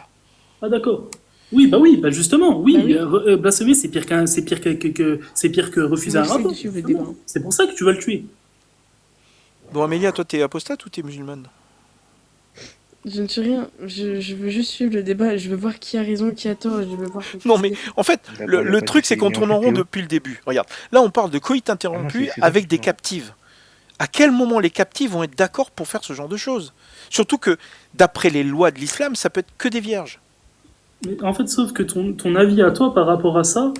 Ah d'accord. Oui, bah justement, oui, Bah oui. blasphémer c'est pire c'est pire c'est pire que refuser Moi, un j'essaie de rapport. suivre le justement. débat. C'est pour ça que tu vas le tuer. Bon Amélia, toi t'es apostate ou t'es musulmane? Je ne suis rien. Je veux juste suivre le débat. Je veux voir qui a raison, qui a tort. Je veux voir. Non mais en fait, D'accord, le y a pas de truc c'est souci. qu'on Mais en tourne en fait, rond Théo- depuis le début. Regarde, là on parle de coït Ah interrompu non, c'est avec des d'accord. captives. À quel moment les captives vont être d'accord pour faire ce genre de choses? Surtout que d'après les lois de l'islam, ça peut être que des vierges. Mais en fait, sauf que ton avis à toi par rapport à ça,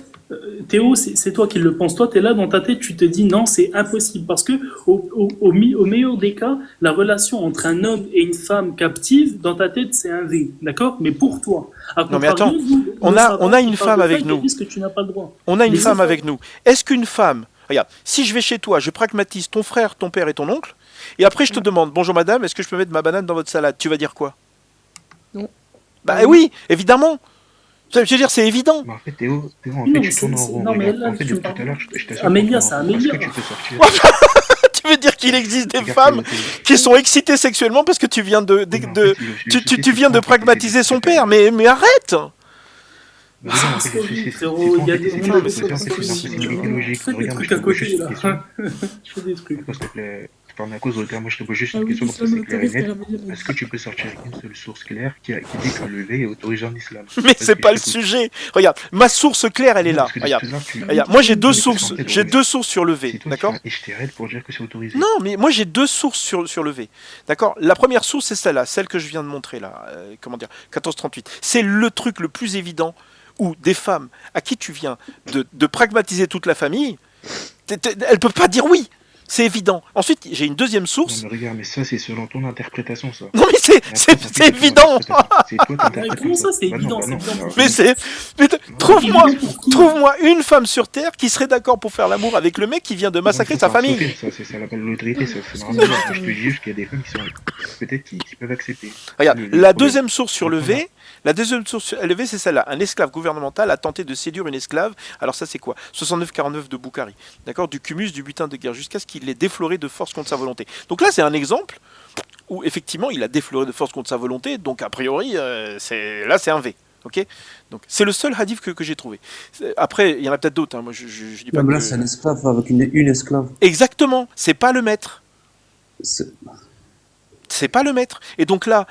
Théo, c'est toi qui le penses. Toi, tu es là dans ta tête, tu te dis non, c'est impossible. Parce que au meilleur des cas, la relation entre un homme et une femme captive, dans ta tête, c'est un V. D'accord? Mais pour toi. À Non, mais contrario, attends, nous, on nos a savants, une ils femme parlent de avec ça, ils nous. disent que tu n'as pas le droit. On a une Mais femme c'est ça. avec nous. Est-ce qu'une femme, regarde, si je vais chez toi, je pragmatise ton frère, ton père et ton oncle, et après je te demande, bonjour madame, est-ce que je peux mettre ma banane dans votre salade? Tu vas dire quoi? Non. Bah oui, évidemment. Je veux dire, c'est évident. Mais en fait, Théo, en Non, fait, mais tu tournes en c'est- rond. non, mais Regarde, là, en fait, tu depuis parles- tout à l'heure, je t'assure Amélia, qu'on c'est tourne en rond. Amélia. Est-ce que tu peux sortir? Tu veux dire qu'il existe des Regarde, femmes Théo, qui sont excitées sexuellement parce que tu viens Non, mais en fait, tu viens de pragmatiser son père, mais arrête! Mais regarde, en fait, frérot, il y a des- c'est on a des- c'est une logique. Fais des Regarde, moi, trucs je à te pose côté, juste là. une question. Je fais des trucs. S'il te plaît, tu parles à cause, regarde, moi, je te pose juste Ah une oui, question, comme ça, l'islam c'est clair et autorise net. la Est-ce que tu peux sortir une seule source claire qui dit que le lever est autorisé en islam? Mais c'est pas le sujet. Regarde, ma source claire, elle est là. Regarde. Regarde, moi j'ai deux sources. J'ai deux sources sur le V, d'accord? Et je t'arrête pour dire que c'est autorisé. Non, mais moi j'ai deux sources sur le V. D'accord? La première source, c'est celle-là, celle que je viens de montrer là. Comment dire? 1438. C'est le truc le plus évident où des femmes à qui tu viens de pragmatiser toute la famille, elles peuvent pas dire oui. C'est évident. Ensuite, j'ai une deuxième Non, source. mais regarde, mais ça, c'est selon ton interprétation, ça. Non, mais c'est évident. C'est toi qui Mais interprètes comment ça, c'est Bah non, évident? bah non, C'est évident. non, Mais c'est. mais trouve-moi une femme sur terre qui serait d'accord pour faire l'amour avec le mec qui vient de massacrer Non, sa faut pas famille. sauter, ça l'appelle l'autorité, ça n'a rien à voir. Je te dis juste qu'il y a des femmes qui sont peut-être qui peuvent accepter. Regarde, Le la problème- deuxième source sur le V, la deuxième source sur le V, c'est celle-là. Un esclave gouvernemental a tenté de séduire une esclave. Alors ça, c'est quoi? 69-49 de Boukhari. D'accord? Du cumus, du butin de guerre, jusqu'à ce qu'il l'ait défloré de force contre sa volonté. Donc là, c'est un exemple où effectivement il a défloré de force contre sa volonté, donc a priori, c'est un V. Ok, donc c'est le seul hadith que j'ai trouvé. Après, il y en a peut-être d'autres. Hein. Moi, je dis pas Même là, que... c'est un esclave avec une esclave. Exactement, c'est pas le maître. C'est- C'est pas le maître. Et donc là,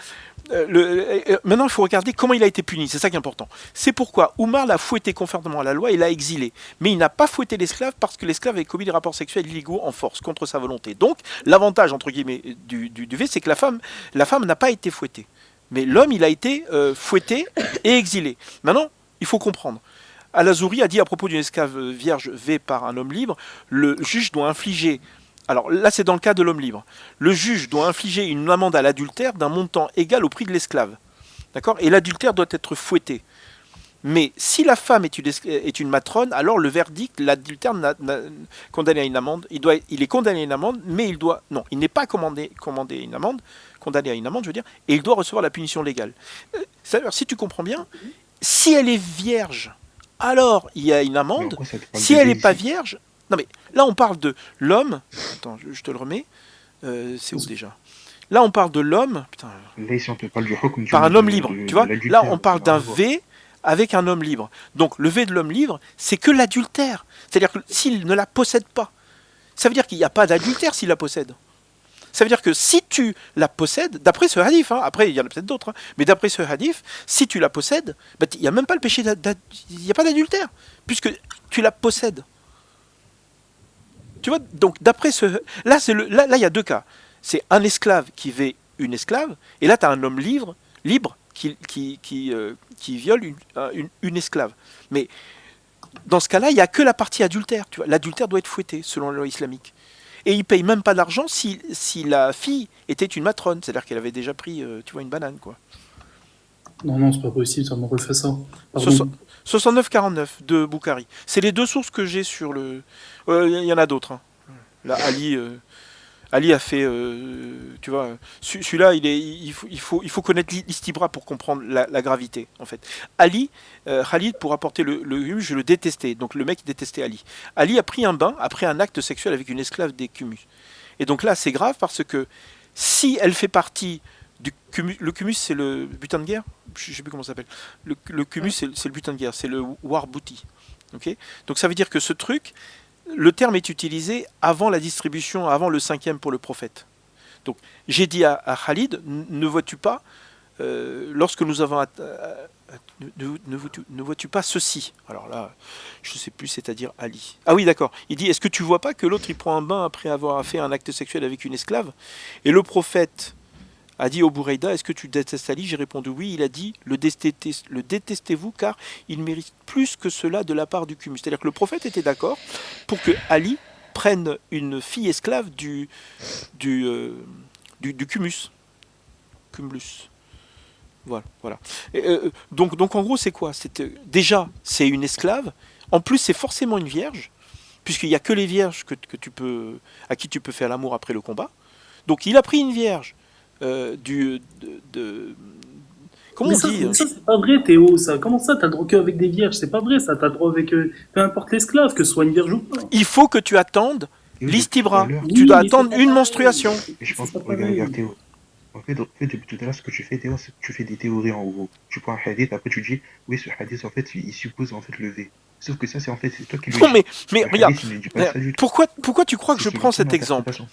maintenant il faut regarder comment il a été puni. C'est ça qui est important. C'est pourquoi Oumar l'a fouetté conformément à la loi et l'a exilé. Mais il n'a pas fouetté l'esclave parce que l'esclave avait commis des rapports sexuels illégaux en force contre sa volonté. Donc l'avantage entre guillemets du V, c'est que la femme n'a pas été fouettée. Mais l'homme, il a été fouetté et exilé. Maintenant, il faut comprendre. Al-Azouri a dit à propos d'une esclave vierge V par un homme libre, le juge doit infliger. Alors là, c'est dans le cas de l'homme libre. Le juge doit infliger une amende à l'adultère d'un montant égal au prix de l'esclave. D'accord ? Et l'adultère doit être fouetté. Mais si la femme est une matrone, alors le verdict, l'adultère condamné à une amende, il est condamné à une amende, mais il n'est pas condamné à une amende, je veux dire, et il doit recevoir la punition légale. C'est-à-dire, si tu comprends bien, si elle est vierge, alors il y a une amende. Si elle n'est pas vierge, non mais là on parle de l'homme. Attends, je te le remets. C'est où déjà ? Là on parle de l'homme. Putain. Là, ici, on te parle du hukm Par un homme libre, tu vois. l'adultère, Là on parle ça n'a d'un rien à voir. V avec un homme libre. Donc le V de l'homme libre, c'est que l'adultère. C'est-à-dire que s'il ne la possède pas, ça veut dire qu'il n'y a pas d'adultère s'il la possède. Ça veut dire que si tu la possèdes, d'après ce hadith, hein, après il y en a peut-être d'autres, hein, mais d'après ce hadith, si tu la possèdes, bah, il n'y a même pas le péché il n'y a pas d'adultère, puisque tu la possèdes. Tu vois, donc d'après ce... Là, il y a deux cas. C'est un esclave qui vêt une esclave, et là tu as un homme libre qui viole une esclave. Mais dans ce cas-là, il n'y a que la partie adultère. Tu vois. L'adultère doit être fouetté, selon la loi islamique. Et il ne paye même pas d'argent si la fille était une matrone, c'est-à-dire qu'elle avait déjà pris une banane. Quoi. Non, c'est pas possible, ça m'a refait ça. Pardon. 69-49 de Boukhari. C'est les deux sources que j'ai sur le... Il y en a d'autres. Hein. Là, Ali a fait... tu vois, celui-là, il faut connaître l'istibra pour comprendre la gravité, en fait. Ali, Khalid, pour apporter le humus, je le détestais. Donc le mec détestait Ali. Ali a pris un bain après un acte sexuel avec une esclave des Cumus. Et donc là, c'est grave parce que si elle fait partie du Cumus... Le Cumus, c'est le butin de guerre ? Je ne sais plus comment ça s'appelle. Le Cumus, c'est le butin de guerre. C'est le war booty. Okay ? Donc ça veut dire que ce truc... Le terme est utilisé avant la distribution, avant le 5e pour le prophète. Donc, j'ai dit à Khalid, ne vois-tu pas, lorsque nous avons... ne vois-tu pas ceci ? Alors là, je ne sais plus, c'est-à-dire Ali. Ah oui, d'accord. Il dit, est-ce que tu vois pas que l'autre, il prend un bain après avoir fait un acte sexuel avec une esclave ? Et le prophète a dit au Bouraïda, est-ce que tu détestes Ali ? J'ai répondu oui. Il a dit, le détestez-vous car il mérite plus que cela de la part du Cumus. C'est-à-dire que le prophète était d'accord pour que Ali prenne une fille esclave du Cumus. Cumulus. Voilà. Et, donc en gros, c'est quoi ? Déjà, c'est une esclave. En plus, c'est forcément une vierge, puisqu'il n'y a que les vierges à qui tu peux faire l'amour après le combat. Donc il a pris une vierge. Comment Mais on ça, dit ça c'est pas vrai, Théo. Ça. Comment ça, t'as le droit qu'avec des vierges? C'est pas vrai, ça. T'as le droit avec peu importe l'esclave, que ce soit une vierge ou pas. Il faut que tu attendes Et l'istibra. oui, Tu dois mais attendre c'est pas une pareil. menstruation. Et je pense C'est que, pas pareil. regarde Théo. En fait, depuis tout à l'heure, ce que tu fais, Théo, c'est que tu fais des théories en gros. Tu prends un hadith, après tu dis, oui, ce hadith, en fait, il suppose en fait le V. Sauf que ça, c'est en fait, c'est toi qui le Non, dis. mais Le regarde, hadith, il ne dit pas ça du tout. pourquoi tu crois que je C'est prends selon cet ton exemple? interprétation.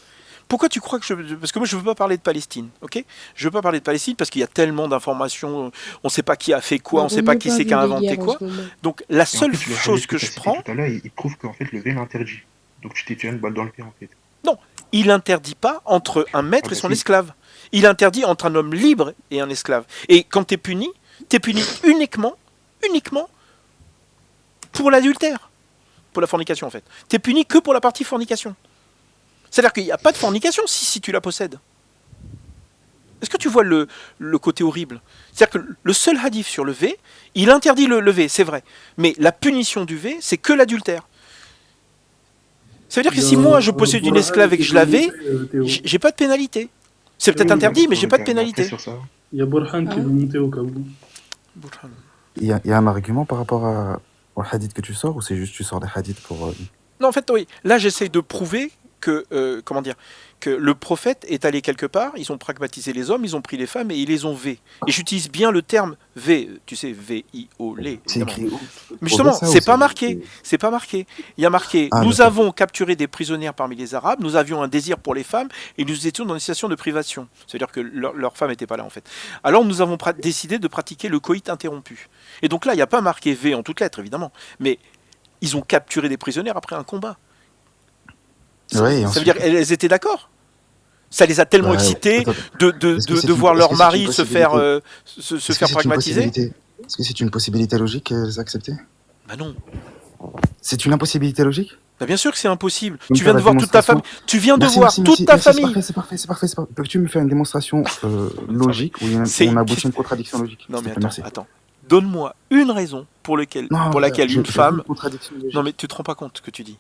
Pourquoi tu crois que parce que moi je veux pas parler de Palestine, ok? Je veux pas parler de Palestine parce qu'il y a tellement d'informations, on sait pas qui a fait quoi, on sait pas qui c'est qui a inventé quoi. Donc la Et en seule fait, le chose hadith que t'as je cité prends, tout à l'heure, il prouve qu'en fait, le V l'interdit. Donc tu t'es tiré une balle dans le pied, en fait. non, il interdit pas entre un maître Ah et bah son si. esclave. Il interdit entre un homme libre et un esclave. Et quand t'es puni uniquement pour l'adultère, pour la fornication en fait. T'es puni que pour la partie fornication. C'est-à-dire qu'il n'y a pas de fornication si tu la possèdes. Est-ce que tu vois le côté horrible? C'est-à-dire que le seul hadith sur le V, il interdit le V, c'est vrai. Mais la punition du V, c'est que l'adultère. Ça veut dire que si moi je possède une esclave et que je la vais, j'ai pas de pénalité. C'est peut-être Oui, interdit, mais j'ai pas de Après, pénalité. sur ça, Il y a Burhan qui veut monter au cas où. Il y a un argument par rapport au hadith que tu sors ou c'est juste tu sors des hadiths pour... Non, en fait, oui. Là, j'essaye de prouver comment dire, que le prophète est allé quelque part, ils ont pragmatisé les hommes, ils ont pris les femmes et ils les ont V. Et j'utilise bien le terme V, tu sais, V-I-O-L. C'est écrit où? Mais justement, Ça, c'est ou pas marqué. C'est pas marqué. Il y a marqué Ah, nous d'accord. avons capturé des prisonnières parmi les Arabes, nous avions un désir pour les femmes et nous étions dans une situation de privation. C'est-à-dire que leur femme n'était pas là en fait. Alors nous avons décidé de pratiquer le coït interrompu. Et donc là, il n'y a pas marqué V en toutes lettres évidemment, mais ils ont capturé des prisonnières après un combat. Ouais, Ça veut dire qu'elles étaient d'accord. Ça les a tellement Ouais, excités attends. de voir leur mari se faire pragmatiser. Est-ce que c'est une possibilité logique qu'elles acceptaient? Bah non. C'est une impossibilité logique? Bah bien sûr que c'est impossible. Donc, Tu viens la de voir toute ta démonstration- famille. Tu viens de Merci, voir merci, toute merci, ta merci, famille. C'est parfait. Peux-tu me faire une démonstration logique où on aboutit à une contradiction logique? Non S'il mais te plaît, merci. attends. Donne-moi une raison pour laquelle je une veux femme. une contradiction logique. Non mais tu te rends pas compte ce que tu dis.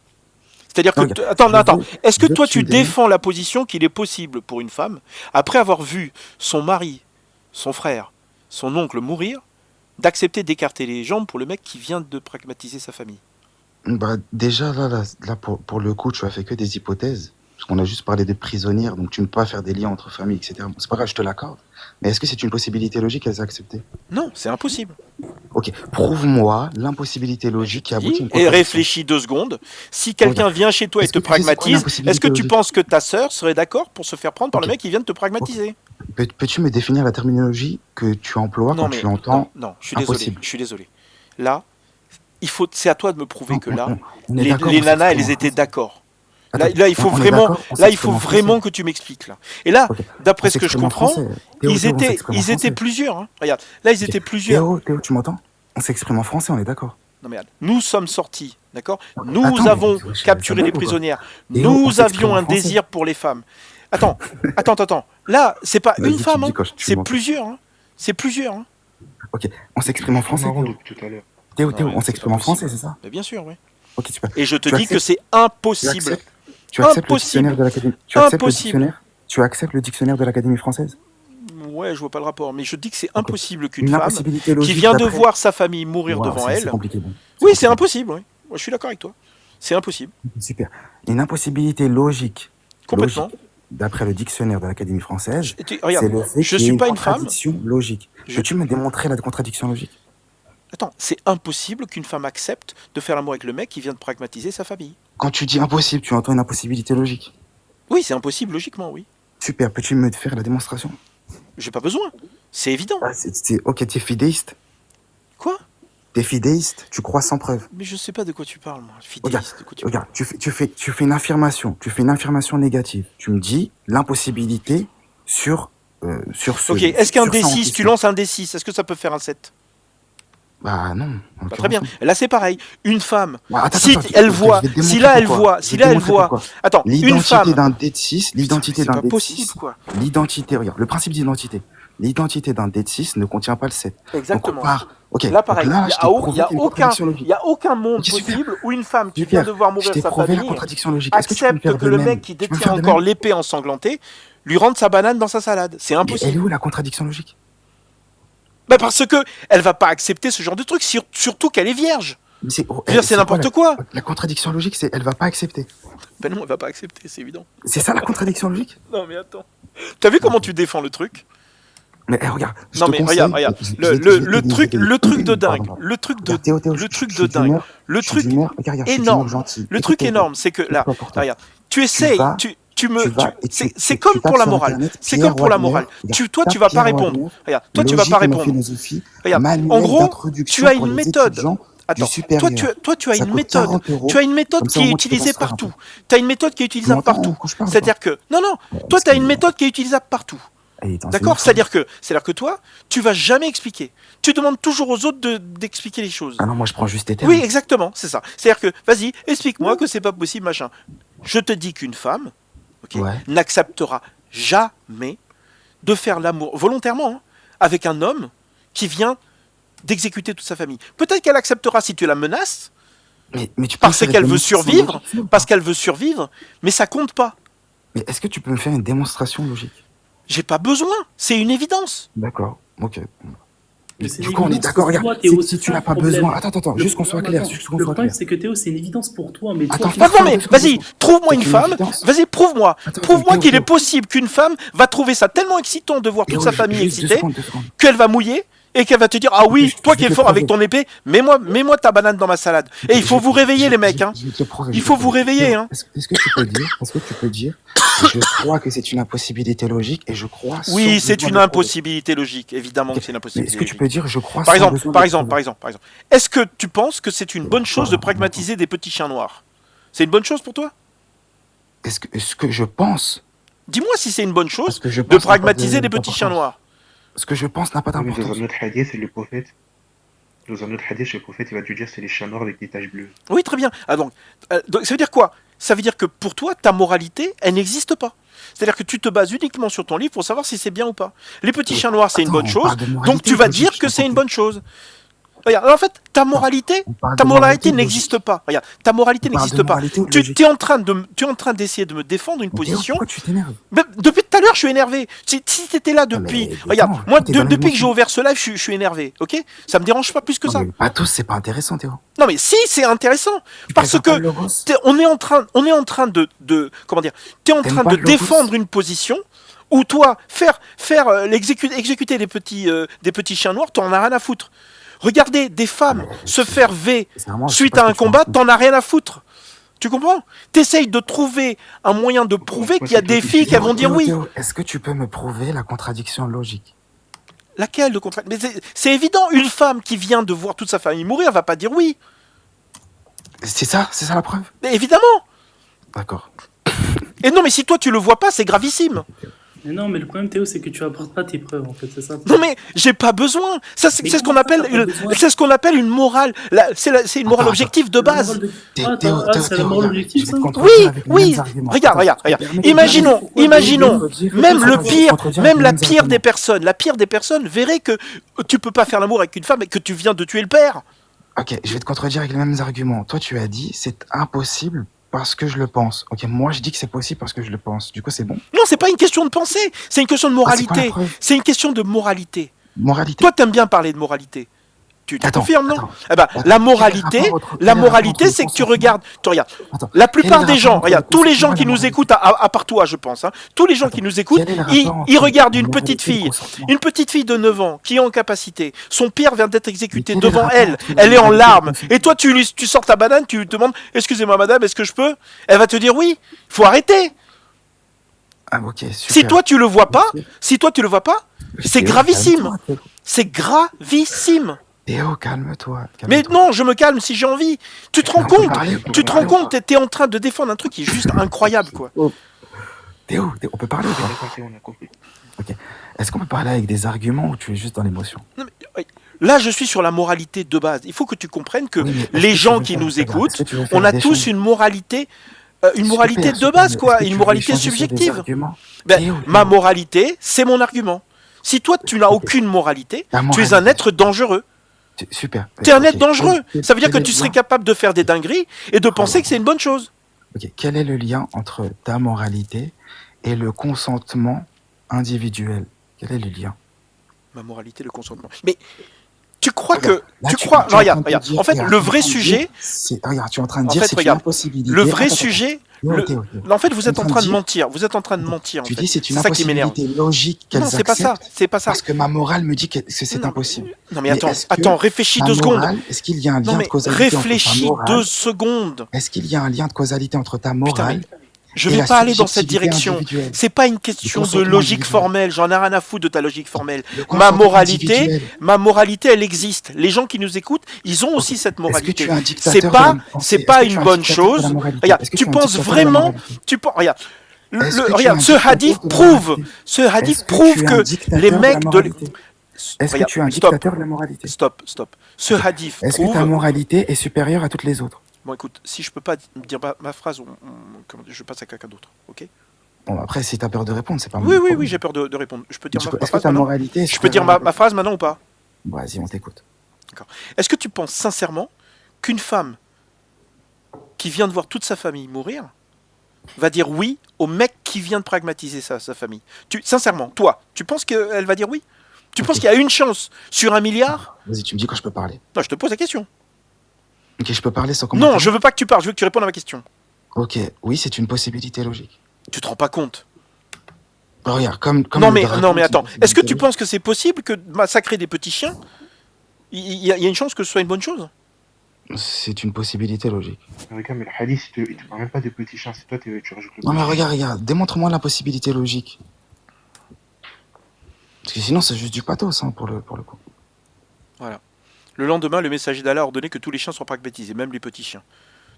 C'est-à-dire que Non, regarde, attends. Est-ce que je veux toi que tu tu me donnes- défends la position qu'il est possible pour une femme, après avoir vu son mari, son frère, son oncle mourir, d'accepter d'écarter les jambes pour le mec qui vient de pragmatiser sa famille? Bah, déjà, là pour le coup, tu as fait que des hypothèses. Parce qu'on a juste parlé des prisonnières, donc tu ne peux pas faire des liens entre familles, etc. Bon, c'est pas grave, je te l'accorde. Mais est-ce que c'est une possibilité logique qu'elles aient acceptée? Non, c'est impossible. Ok, prouve-moi l'impossibilité logique qui aboutit à une Et contradiction. réfléchis 2 secondes. Si quelqu'un vient chez toi et Est-ce te que tu sais c'est quoi pragmatise, l'impossibilité est-ce que tu logique? penses que ta sœur serait d'accord pour se faire prendre par Ok. le mec qui vient de te pragmatiser? Peux-tu me définir la terminologie que tu emploies quand tu entends non, je impossible? suis désolé. Là, c'est à toi de me prouver Non, que là, on est d'accord, les on nanas, s'exprime elles en étaient français. d'accord. Attends, Là, il faut on est vraiment, d'accord, on là, il faut s'exprime en vraiment français. que tu m'expliques là. Et là, Ok. d'après On ce que je s'exprime en comprends, français. Théo, ils on étaient s'exprime en français. plusieurs. Hein. Regarde, là, ils Ok. étaient plusieurs. Théo, tu m'entends? On s'exprime en français, on est d'accord. Non mais regarde, nous sommes sortis, d'accord? Nous Attends, avons mais capturé ça des va ou quoi? prisonnières. Théo, on Nous s'exprime avions en un français. désir pour les femmes. Attends. Là, c'est pas Vas-y, une tu femme, me dis hein. quand tu C'est m'entends. plusieurs. Hein. C'est plusieurs. Hein. Ok, on s'exprime en français, Marrant Théo. depuis tout à l'heure. Théo, Non, on c'est s'exprime pas en français, possible. c'est ça? Mais bien sûr, oui. Ok, super. Et je te Tu dis que acceptes- c'est impossible. Tu acceptes le Impossible. dictionnaire de l'Académie. Tu acceptes le Impossible. dictionnaire? Tu acceptes le dictionnaire de l'Académie française? Ouais, je vois pas le rapport, mais je dis que c'est Ok. impossible qu'une Une femme impossibilité qui logique vient de d'après- voir sa famille mourir Wow, devant c'est elle. compliqué, bon. Oui, c'est compliqué. impossible. Oui. Moi, je suis d'accord avec toi. C'est impossible. Super. Une impossibilité logique. Complètement. Logique, d'après le dictionnaire de l'Académie française, Regarde, c'est le fait je qu'il y ait suis une pas une femme. contradiction logique. Je- Peux-tu me démontrer la contradiction logique? Attends, c'est impossible qu'une femme accepte de faire l'amour avec le mec qui vient de pragmatiser sa famille. Quand tu dis impossible, tu entends une impossibilité logique. Oui, c'est impossible, logiquement, oui. Super. Peux-tu me faire la démonstration? J'ai pas besoin. C'est évident. Ah, ok, t'es fidéiste. Quoi? T'es fidéiste, tu crois sans preuve. Mais je sais pas de quoi tu parles, moi. Regarde, Fidéliste, de quoi tu regarde, tu fais une affirmation, négative. Tu me dis l'impossibilité sur ce. Ok, est-ce qu'un sur ça en D6, tu question. lances un D6, est-ce que ça peut faire un 7? Bah non. en Très bien. l'occurrence, Là, c'est pareil. Une femme, non. Bah, attends, si attends, elle ok, voit, je vais te si démontrer là elle pourquoi. voit, Je si vais là te elle démontrer voit, pourquoi. attends, une L'identité femme, d'un D6, l'identité c'est d'un pas D6, possible, quoi. l'identité, regarde, le principe d'identité. L'identité d'un D6 ne contient pas le 7. Exactement. Donc, on part. Ok. Là, pareil, donc là, il je t'ai prouvé qu'il y a une contradiction logique. y a aucun monde Ok, super. possible où une femme qui Super. vient de voir Je mourir t'ai sa prouvé la famille contradiction logique. Est-ce que tu peux me accepte faire que de le même? mec qui Tu peux me détient faire de encore même? l'épée ensanglantée lui rende sa banane dans sa salade. C'est Mais elle est impossible. où la contradiction logique? Bah parce que elle va pas accepter ce genre de truc, surtout qu'elle est vierge. Mais c'est Je veux dire, c'est n'importe quoi. La contradiction logique, c'est elle va pas accepter. Ben non, elle va pas accepter, c'est évident. C'est ça la contradiction logique? Non mais attends. T'as vu comment tu défends le truc? Mais regarde, je Non te mais conseille- regarde, je- je- le je- truc de dingue, Pardon. le truc de Regarde, Théo, le je truc suis de dingue, d'humeur, le je suis truc d'humeur, regarde, je suis énorme, d'humeur gentil. le Écoute, truc Théo, énorme, c'est que là, c'est pas pour toi. regarde, tu essayes, vas- tu me, tu vas et c'est tu comme tapes pour la sur morale, Internet, c'est Pierre comme pour la Wagner, morale. regarde, Toi, tu tape vas pas Pierre répondre. Wagner, Regarde, toi, tu vas logique pas et la répondre. philosophie, Regarde, manuel en gros, d'introduction tu as pour une les méthode. étudiants Attends, du supérieur. toi, tu as Ça une coûte méthode. 40 €. Tu as une méthode Comme ça, qui au est moins, tu peux utilisée t'instruire un partout. peu. Tu as une méthode qui est Tu utilisable m'entends partout. quand je parle, C'est-à-dire que non, toi, tu as une méthode qui est utilisable partout. Allez, attends, D'accord? c'est une C'est-à-dire que toi, tu vas jamais expliquer. Tu demandes toujours aux autres d'expliquer les choses. Ah non, moi je prends juste tes termes. Oui, exactement, c'est ça. C'est-à-dire que, vas-y, explique-moi que c'est pas possible, machin. Je te dis qu'une femme, ok, Ouais. n'acceptera jamais de faire l'amour volontairement hein, avec un homme qui vient d'exécuter toute sa famille. Peut-être qu'elle acceptera si tu la menaces, Mais tu peux parce me faire qu'elle une veut démonstration survivre, logique, sinon parce qu'elle veut survivre, mais ça compte pas. Mais est-ce que tu peux me faire une démonstration logique? J'ai pas besoin, c'est une évidence. D'accord, ok. c'est Du une coup, on est évidence d'accord, pour regarde. toi, Théo. Si C'est tu ça n'as le pas problème. besoin. Attends, juste qu'on soit Non, clair. attends. Juste qu'on Le soit problème, clair. c'est que Théo, c'est une évidence pour toi, mais toi, Attends, tu Non, attends, mais deux vas-y, secondes. trouve-moi C'est une une femme. évidence. Vas-y, prouve-moi. Attends, Prouve-moi Théo, qu'il est Théo. possible qu'une femme va trouver ça tellement excitant de voir toute Théo, sa famille juste deux excitée secondes, 2 secondes. qu'elle va mouiller et qu'elle va te dire ah Ok, oui, toi je qui vais es te fort avec prouver. ton épée, mets-moi ta banane dans ma salade. Et il faut vous réveiller les mecs, hein. Je vais te le prouver. Il faut vous réveiller, hein. Est-ce que tu peux dire, je crois que c'est une impossibilité logique et je crois Oui, sans c'est besoin une de prouver. impossibilité logique, évidemment Ok, que c'est une mais impossibilité est-ce que tu logique. peux dire, je crois Par sans exemple, besoin par de exemple, par prouver. exemple, par exemple. Est-ce que tu penses que c'est une bonne chose de pragmatiser des petits chiens noirs? C'est une bonne chose pour toi? Est-ce que je pense, Dis-moi si c'est une bonne chose parce que je de pense n'a pas pragmatiser des petits chiens d'importance. noirs. Ce que je pense n'a pas Oui, mais dans d'importance. un autre hadith, le prophète, il va te dire c'est les chiens noirs avec des taches bleues. Oui, très bien. Ah, donc, ça veut dire quoi? Ça veut dire que pour toi, ta moralité, elle n'existe pas. C'est-à-dire que tu te bases uniquement sur ton livre pour savoir si c'est bien ou pas. Les petits chiens noirs, c'est une Attends, bonne on chose, parle de moralité donc tu vas logique, dire je que c'est comprends une plus. bonne chose. Regarde, en fait, ta moralité On parle de moralité n'existe logique. pas. Regarde, ta moralité On parle de n'existe pas. moralité Tu logique. es en train d'essayer de me défendre une Mais Théo, position. pourquoi tu t'énerves? Mais depuis tout à l'heure, je suis énervé. Si tu étais là Non, depuis. mais Regarde, détends, moi, t'es dans depuis que j'ai l'émotion. ouvert ce live, je suis énervé. Ok? Ça me dérange pas plus que Non, ça. mais pas tous, c'est pas intéressant, Théo. Non, mais si, c'est intéressant. Tu Parce préfères pas que le logos? on est en train de comment dire? Tu es en T'aimes train pas de le logos? défendre une position où toi, exécuter des petits chiens noirs, t'en as rien à foutre. Regarder des femmes se faire V Sincèrement, je sais suite pas à ce un que tu combat, racontes. t'en as rien à foutre. Tu comprends? T'essayes de trouver un moyen de prouver qu'il y a des filles qui vont dire oui. Théo, est-ce que tu peux me prouver la contradiction logique? Laquelle de contrat? Mais c'est évident, une femme qui vient de voir toute sa famille mourir va pas dire oui. C'est ça la preuve? Mais évidemment. D'accord. Et non, mais si toi tu le vois pas, c'est gravissime. Mais non, mais le problème, Théo, c'est que tu apportes pas tes preuves, en fait, c'est ça. Non mais j'ai pas besoin. Ça c'est Mais c'est ce qu'on comment appelle ça, t'as pas besoin c'est ce qu'on appelle une morale. C'est une morale Attends, objective de base. C'est la morale objective, ça? Oui. Regarde. Imaginons. Même la pire des personnes verrait que tu peux pas faire l'amour avec une femme et que tu viens de tuer le père. Ok, je vais te contredire avec les mêmes arguments. Toi, tu as dit c'est impossible parce que je le pense. Ok, moi je dis que c'est possible parce que je le pense. Du coup, c'est bon. Non, c'est pas une question de pensée, c'est une question de Ah, c'est quoi la moralité. preuve? C'est une question de moralité. Moralité. Toi, t'aimes bien parler de moralité. Tu Attends, confirmes, non? attends. Eh ben, Attends, la moralité, quel est le rapport entre le c'est que tu consentement? regardes. Tu regardes. Attends, La quel est plupart le des rapport gens, entre regarde, le tous les consentement gens et qui la nous moralité? écoutent, à part toi, je pense, hein, tous les gens qui nous écoutent, Quel est le ils rapport ils entre regardent la une moralité petite et le fille, consentement? une petite fille de 9 ans qui est en capacité. Son père vient d'être exécuté Mais quel est le devant rapport elle. entre la Elle est en moralité et le larmes. consentement? Et toi, tu sors ta banane, tu lui demandes, excusez-moi madame, est-ce que je peux? Elle va te dire oui. Faut arrêter. Ah, ok, super. Si toi tu le vois pas, c'est Théo, gravissime. calme-toi, Théo. C'est gravissime. Théo, calme-toi. Mais calme-toi. non, je me calme si j'ai envie. Tu te rends Mais on peut compte? parler, Tu te rends compte? T'es en train de défendre un truc qui est juste incroyable, quoi. Théo, on peut parler ou pas? D'accord, Théo, on a compris. Ok. Est-ce qu'on peut parler avec des arguments ou tu es juste dans l'émotion? Non, mais, là, je suis sur la moralité de base. Il faut que tu comprennes que Oui, mais est-ce les que tu gens veux qui faire- nous regarde, écoutent, est-ce que tu veux faire on a des tous choses- une moralité Super, de super, base, mais quoi. est-ce que Une tu veux moralité échanger sur des subjective. arguments? Ben, Théo, ma Théo. moralité, c'est mon argument. Si toi, tu n'as aucune moralité, Ta tu es un moralité. être dangereux. Super. Tu es un Ok. être dangereux. Ça veut dire que Quel est tu le serais lien- capable de faire des dingueries et de penser que c'est une bonne chose. Ok. Quel est le lien entre ta moralité et le consentement individuel? Quel est le lien? Ma moralité, le consentement. Mais tu crois Regarde, que... là, Tu tu- crois... tu es Non, en regarde, train de regarde. dire- En fait, regarde, le tu es en vrai train de sujet... dire- Regarde, tu es en train de En dire fait, c'est une regarde, impossibilité. le vrai Attends, sujet... Théo, le- Théo. En fait, vous êtes en train de dire- mentir. Vous êtes en train de mentir, en Tu fait. dis c'est une ça qui m'énerve. impossibilité logique qu'elles Non, c'est pas ça. acceptent C'est pas ça. parce que ma morale me dit que c'est Non, impossible. Non, mais attends, est-ce que attends, réfléchis ta 2 secondes. morale, est-ce qu'il y a un lien Non, mais de causalité entre ta réfléchis morale 2 secondes. Est-ce qu'il y a un lien de causalité entre ta morale Je et vais la pas aller dans cette subjectivité direction. individuelle? C'est pas une question de consentement logique individuel. formelle. J'en ai rien à foutre de ta logique formelle. Le Ma consentement moralité, individuel. ma moralité, elle existe. Les gens qui nous écoutent, ils ont aussi cette Est-ce que moralité. tu es un dictateur C'est de pas, la pensée? c'est Est-ce pas que tu es une un bonne dictateur de la chose. moralité? Regarde, Est-ce que tu es un penses dictateur de la vraiment, moralité? regarde, Est-ce que tu es regarde, un ce dictateur hadith de la prouve, moralité? ce hadith Est-ce que prouve tu es un que dictateur les de la mecs de, moralité? Est-ce que Regarde, tu es un stop. dictateur de la moralité? Stop. Ce hadith Est-ce que ta prouve. moralité est supérieure à toutes les autres? Bon, écoute, si je peux pas dire ma phrase, je passe à quelqu'un d'autre, ok? Bon, après, si t'as peur de répondre, c'est pas mon Oui, problème. j'ai peur de répondre. Je peux dire Du ma coup, est-ce que phrase ta maintenant? moralité est Je peux dire supérieure à- ma phrase maintenant ou pas? Bon, vas-y, on t'écoute. Est-ce que tu penses sincèrement qu'une femme qui vient de voir toute sa famille mourir va dire oui au mec qui vient de pragmatiser sa famille? Sincèrement, toi, tu penses qu'elle va dire oui? Tu penses qu'il y a une chance sur 1 milliard? Vas-y, tu me dis quand je peux parler. Non, je te pose la question. Ok, je peux parler sans commentaire? Non, je veux pas que tu parles, je veux que tu répondes à ma question. Ok, oui, c'est une possibilité logique. Tu te rends pas compte? Regarde, comme Non le mais, dragon, non mais c'est attends, une possibilité est-ce que tu logique. penses que c'est possible que massacrer des petits chiens, il y a une chance que ce soit une bonne chose? C'est une possibilité logique. Regarde, mais le hadith, il te parle même pas de petits chiens, c'est toi, tu rajoutes le Non mais petit chien. regarde, démontre-moi la possibilité logique. Parce que sinon, c'est juste du pathos, hein, pour le coup. Voilà. Le lendemain, le messager d'Allah a ordonné que tous les chiens soient pragmatisés, même les petits chiens.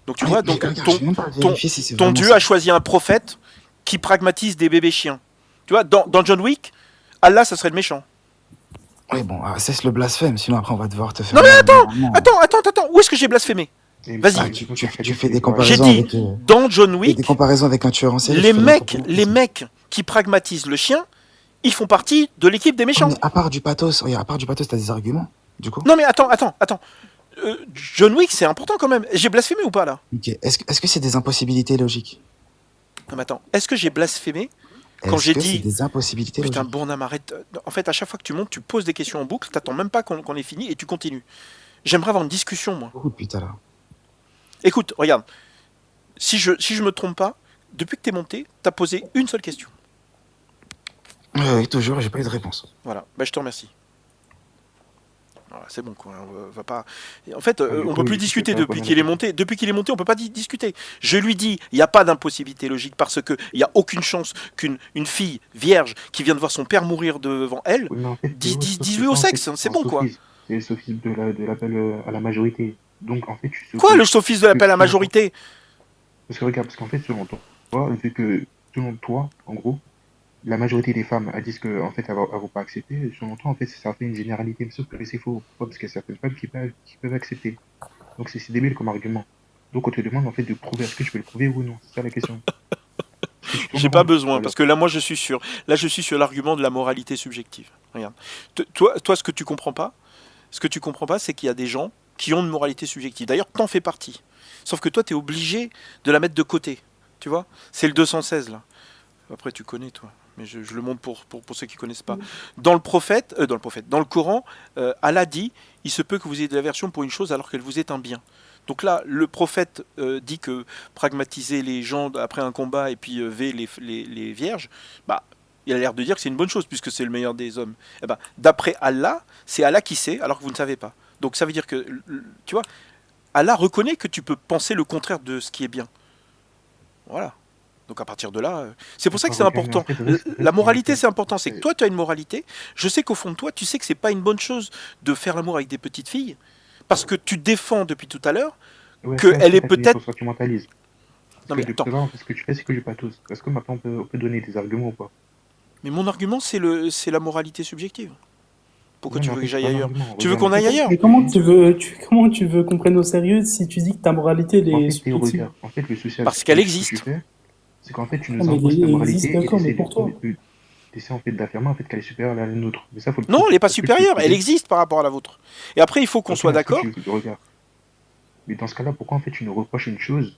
Donc tu Ah, vois, mais donc regarde, je vais même pas vérifier si c'est ton vraiment Dieu ça. a choisi un prophète qui pragmatise des bébés chiens. Tu vois, dans John Wick, Allah, ça serait le méchant. Oui, bon, cesse le blasphème, sinon après on va devoir te faire... Non mais attends, normalement. attends, où est-ce que j'ai blasphémé? Et Vas-y. Ah, tu fais des J'ai comparaisons dit, avec... dans John des Wick, comparaisons avec un tueur en série. les tu fais mecs, n'importe quoi. les mecs qui pragmatisent le chien, ils font partie de l'équipe des Ah, méchants. mais à part du pathos, regarde, à part du pathos, t'as des arguments, du coup? Non mais attends. John Wick, c'est important quand même. J'ai blasphémé ou pas là? Ok, est-ce que c'est des impossibilités logiques? Non mais attends, est-ce que j'ai blasphémé quand Est-ce j'ai que dit... c'est des impossibilités Putain, logiques? Bournam, arrête. En fait, à chaque fois que tu montes, tu poses des questions en boucle, t'attends même pas qu'on ait fini et tu continues. J'aimerais avoir une discussion, moi. Oh putain là. Écoute, regarde. Si je me trompe pas, depuis que t'es monté, t'as posé une seule question. Oui, toujours, j'ai pas eu de réponse. Voilà, bah, je te remercie. Voilà, c'est bon, quoi. On va pas... En fait, du on coup, peut plus je sais discuter pas depuis comment qu'il est on monté. Depuis qu'il est monté, on peut pas discuter. Je lui dis, il n'y a pas d'impossibilité logique parce que il y a aucune chance qu'une fille vierge qui vient de voir son père mourir devant elle, Oui, mais en fait, Théo, sauf que dis-lui ça, au en fait, sexe, c'est un bon, quoi. sophisme. C'est le sophisme de l'appel à la majorité. Donc, en fait, tu Quoi, le sophisme de l'appel à la majorité? Parce que regarde, parce qu'en fait, selon toi, vu que, selon toi, en gros, la majorité des femmes elles disent que en fait elles vont pas accepter, selon toi, en fait, ça fait une généralité, sauf que c'est faux. Pourquoi? Parce qu'il y a certaines femmes qui peuvent accepter. Donc, c'est débile comme argument. Donc, on te demande en fait de prouver, est-ce que tu peux le prouver ou non? C'est ça la question. J'ai pas besoin, parce que là, moi, je suis sur l'argument de la moralité subjective. Regarde. Toi, ce que tu comprends pas, c'est qu'il y a des gens qui ont une moralité subjective. D'ailleurs, t'en fais partie. Sauf que toi, t'es obligé de la mettre de côté. Tu vois? C'est le 216, là. Après, tu connais, toi. Mais je le montre pour ceux qui connaissent pas. Dans le Coran, Allah dit, il se peut que vous ayez de l'aversion pour une chose alors qu'elle vous est un bien. Donc là, le prophète dit que pragmatiser les gens après un combat et puis les vierges, bah, il a l'air de dire que c'est une bonne chose puisque c'est le meilleur des hommes. Eh ben, d'après Allah, c'est Allah qui sait alors que vous ne savez pas. Donc ça veut dire que, tu vois, Allah reconnaît que tu peux penser le contraire de ce qui est bien. Voilà. Donc à partir de là, c'est pour ça que c'est important. La moralité, c'est important. C'est que toi, tu as une moralité. Je sais qu'au fond de toi, tu sais que c'est pas une bonne chose de faire l'amour avec des petites filles. Parce que tu défends depuis tout à l'heure qu'elle est peut-être... Tu mentalises. Non mais attends. Ce que tu fais, c'est que j'ai pas tous. Est-ce que maintenant on peut donner des arguments ou pas? Mais mon argument, c'est la moralité subjective. Pourquoi tu veux que j'aille ailleurs? Tu veux Regarde, qu'on aille ailleurs? Mais comment tu veux qu'on prenne au sérieux si tu dis que ta moralité elle est subjective? En fait, le souci Parce qu'elle existe. C'est qu'en fait, tu Ah, nous mais imposes ta elle moralité existe, et d'accord, mais tu pour toi. essaies en fait d'affirmer en fait qu'elle est supérieure à la nôtre. Mais ça, faut le Non, prouver. elle n'est pas Est-ce que tu supérieure. peux Elle prouver? existe par rapport à la vôtre. Et après, il faut qu'on Ok, soit est-ce que d'accord. Regarde. Mais dans ce cas-là, pourquoi en fait tu nous reproches une chose?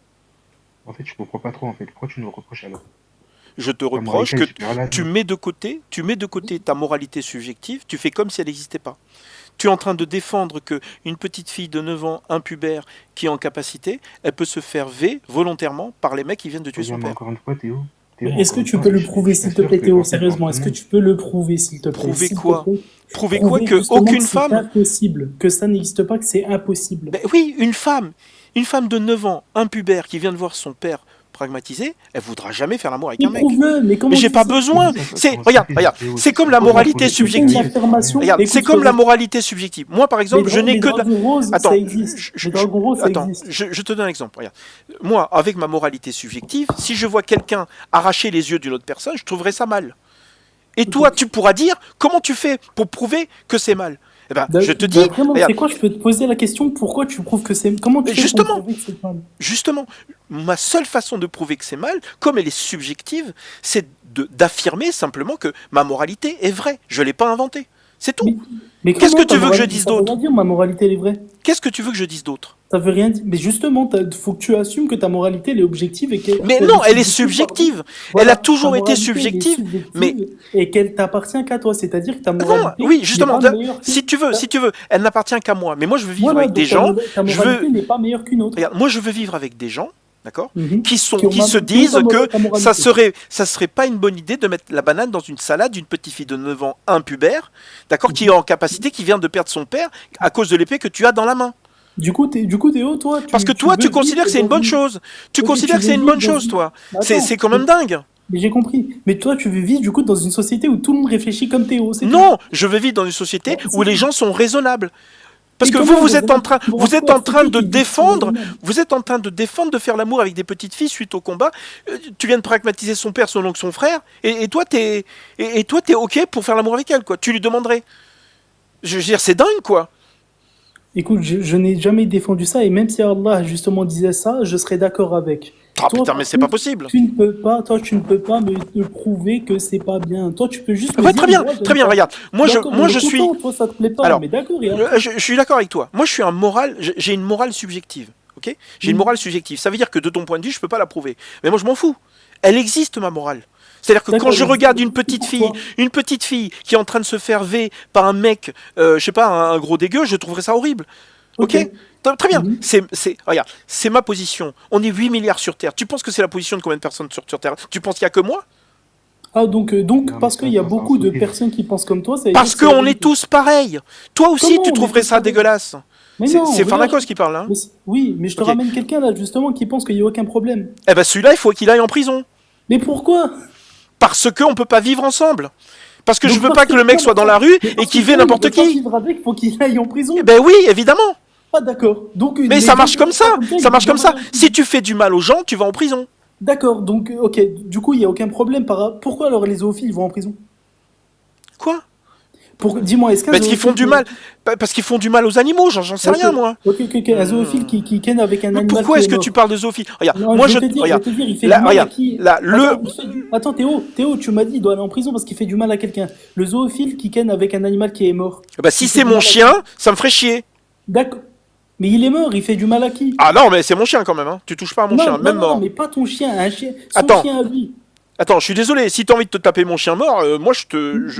En fait, je comprends pas trop en fait. Pourquoi tu nous reproches alors? Je te Ta reproche moralité que est supérieure à la tu nôtre. mets de côté ta moralité subjective, tu fais comme si elle n'existait pas. Tu es en train de défendre qu'une petite fille de 9 ans, impubère, qui est en capacité, elle peut se faire volontairement par les mecs qui viennent de tuer son Regarde, mais père. encore une fois, Théo. Est-ce que tu peux le prouver, s'il te plaît, Théo? Sérieusement, est-ce que tu peux le prouver, s'il te plaît? Prouver S'il te quoi? plaît. Prouver quoi? Que Justement aucune c'est femme... impossible, que ça n'existe pas, que c'est impossible. Ben oui, une femme de 9 ans, impubère, qui vient de voir son père pragmatisé, elle voudra jamais faire l'amour avec un mec. Prouve-le, mais comment Mais j'ai tu pas sais- besoin. Regarde, c'est comme la moralité subjective. Regarde, c'est comme la moralité subjective. Moi, par exemple, je n'ai que de la... Attends, je te donne un exemple. Regarde. Moi, avec ma moralité subjective, si je vois quelqu'un arracher les yeux d'une autre personne, je trouverais ça mal. Et toi, tu pourras dire comment tu fais pour prouver que c'est mal. Eh ben, je te dis, Vraiment, regarde, c'est quoi? Je peux te poser la question, pourquoi tu prouves que c'est... Comment tu Mais fais justement. pour prouver que c'est mal? Justement, ma seule façon de prouver que c'est mal, comme elle est subjective, c'est d'affirmer simplement que ma moralité est vraie. Je ne l'ai pas inventée. C'est tout. Mais Qu'est-ce comment que tu ta veux que je moralité, dise ça veut d'autre? rien dire, ma moralité elle est vraie. Qu'est-ce que tu veux que je dise d'autre? Ça veut rien dire. Mais justement, faut que tu assumes que ta moralité, elle est objective et qu'elle... Mais non, elle est subjective. Elle a toujours été subjective. Mais et qu'elle t'appartient qu'à toi. C'est-à-dire que ta non, moralité... oui, justement. n'est pas meilleure Si tu veux, elle n'appartient qu'à moi. Mais moi, je veux vivre Voilà, avec donc des gens. ta Je moralité veux. n'est pas meilleure qu'une autre. Regarde, moi, je veux vivre avec des gens, d'accord, Mhm. qui Qui ont se ma- disent qui ont ta que moralité. ça serait pas une bonne idée de mettre la banane dans une salade d'une petite fille de 9 ans impubère, d'accord, qui est en capacité, qui vient de perdre son père à cause de l'épée que tu as dans la main. Du coup, Théo, toi, Parce que toi, tu veux considères que vivre c'est une dans bonne chose. Tu Ok, considères tu que c'est veux une bonne vivre dans chose, une- toi. Attends, C'est quand même dingue. mais j'ai compris. Mais toi, tu veux vivre du coup dans une société où tout le monde réfléchit comme Théo, c'est tout. Non, je veux vivre dans une société Ouais, où c'est les tout. gens sont raisonnables. Parce Et que comment vous êtes en train, pour vous êtes quoi en train c'est de qui dit défendre, que c'est vous êtes en train de défendre de faire l'amour avec des petites filles suite au combat. Tu viens de pragmatiser son père, son oncle, son frère, et toi t'es ok pour faire l'amour avec elle, quoi. Tu lui demanderais. Je veux dire, c'est dingue, quoi. Écoute, je n'ai jamais défendu ça, et même si Allah justement disait ça, je serais d'accord avec. Ah Toi, putain, par mais c'est pas contre, possible. tu ne peux pas me prouver que c'est pas bien. Toi, tu peux juste me Ouais, dire, très bien, moi, j'aime très bien. pas. Regarde, moi D'accord, je mais suis. content, toi, ça te plaît pas, Alors, mais d'accord, et après je suis d'accord avec toi. Moi, je suis un moral. J'ai une morale subjective. Ok. J'ai une morale subjective. Ça veut dire que de ton point de vue, je peux pas la prouver. Mais moi, je m'en fous. Elle existe, ma morale. C'est-à-dire que quand D'accord, je mais regarde pour toi. une petite fille qui est en train de se faire V par un mec, je sais pas, un gros dégueu, je trouverais ça horrible. Ok. Très bien. Mhm. Regarde, c'est ma position. On est 8 milliards sur Terre. Tu penses que c'est la position de combien de personnes sur Terre? Tu penses qu'il y a que moi? Ah, donc Non, parce mais qu'il y a ça, beaucoup de c'est personnes qui pensent comme toi, ça veut Parce dire que c'est la qu'on est vérité. tous pareils. Toi aussi, Comment tu on est trouverais tous ça pareils? dégueulasse. Mais C'est non, regarde. Pharnakos qui parle, hein. Oui, mais je te Ok. ramène quelqu'un là, justement, qui pense qu'il n'y a aucun problème. Eh ben celui-là, il faut qu'il aille en prison. Mais pourquoi? Parce qu'on peut pas vivre ensemble. Parce que je Donc, veux parce pas que le mec toi, soit dans la rue mais et parce qu'il que fait toi, il n'importe veut pas qui. vivre avec, faut qu'il aille en prison. Eh ben oui, évidemment. Ah, d'accord. Donc, Mais les ça gens marche qui comme pensent pas ça. comme toi, Ça ils marche vont comme ça. pas- Si tu fais du mal aux gens, tu vas en prison. D'accord, donc, ok. Du coup, il n'y a aucun problème. Pourquoi alors les zoophiles vont en prison? Quoi? Dis-moi, est-ce qu'un Parce qu'ils font zoophile du mal. Parce qu'ils font du mal aux animaux. J'en sais Ok. rien, moi. Ok. Un zoophile qui ken avec un Mais animal pourquoi qui est-ce est que mort. tu parles de zoophile? Regarde, Non, moi je je vais te dire, regarde. il fait Là, du mal regarde. à qui? Là, Attends, Attends, Théo, tu m'as dit, il doit aller en prison parce qu'il fait du mal à quelqu'un. Le zoophile qui ken avec un animal qui est mort. Bah si Il fait c'est du mon mal à chien, ça me ferait chier. D'accord. Mais il est mort, il fait du mal à qui? Ah non, mais c'est mon chien quand même. Hein. Tu touches pas à mon Non, chien, non, même non, mort. mais pas ton chien, un chien. Son Attends. chien à lui. Attends, je suis désolé. Si t'as envie de te taper mon chien mort, moi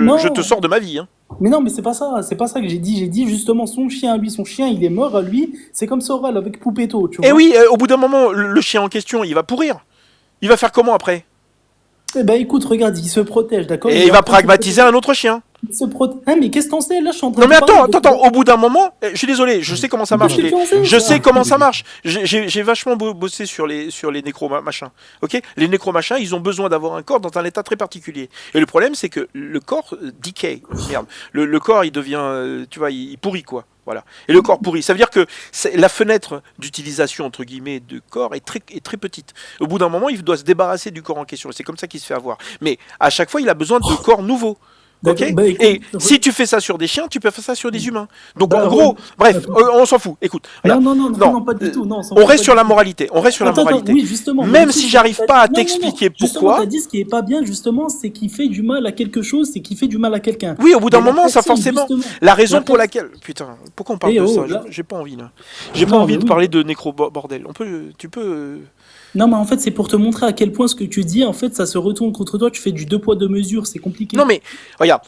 Non. je te sors de ma vie. Hein. Mais non, mais c'est pas ça que j'ai dit. J'ai dit justement son chien à lui. Son chien, il est mort à lui. C'est comme Soral avec Poupetto, tu vois. Et oui, au bout d'un moment, le chien en question, il va pourrir. Il va faire comment après? Eh ben écoute, regarde, il se protège, d'accord? Et il va pragmatiser un autre chien. Il se protège. Ah, mais qu'est-ce que t'en sais? Là, je suis en train Non mais de parler de- attends, au bout d'un moment, je suis désolé, je sais comment ça marche. Qu'est-ce que t'en sais, Je ça sais comment ça marche. J'ai vachement bossé sur les nécro-machins. Ok, les nécro-machins, ils ont besoin d'avoir un corps dans un état très particulier. Et le problème, c'est que le corps decay. Merde. Le corps, il devient, tu vois, il pourrit quoi. Voilà. Et le corps pourrit. Ça veut dire que la fenêtre d'utilisation entre guillemets de corps est très petite. Au bout d'un moment, il doit se débarrasser du corps en question. Et c'est comme ça qu'il se fait avoir. Mais à chaque fois, il a besoin de corps nouveaux. Ok. D'accord, bah, écoute, Et si tu fais ça sur des chiens, tu peux faire ça sur des humains. Donc Bah, en gros, ouais. bref, on s'en fout. Écoute, regarde. Non, pas du tout. Non, on reste sur la moralité. On reste sur la Attends, moralité. oui, justement. Même mais si écoute, j'arrive t'as pas à dit- non, t'expliquer Justement, pourquoi. t'as dit ce qui est pas bien, justement, c'est qu'il fait du mal à quelque chose, c'est qu'il fait du mal à quelqu'un. Oui, au bout d'un Mais la moment, ça personne, forcément. justement, La raison la pour personne- laquelle. Putain, pourquoi on parle Eh de oh, ça? là. J'ai pas envie là. J'ai pas Non, envie mais de oui. parler de nécro-bordel. Tu peux. Non, mais en fait, c'est pour te montrer à quel point ce que tu dis, en fait, ça se retourne contre toi. Tu fais du 2 poids 2 mesures, c'est compliqué. Non mais regarde,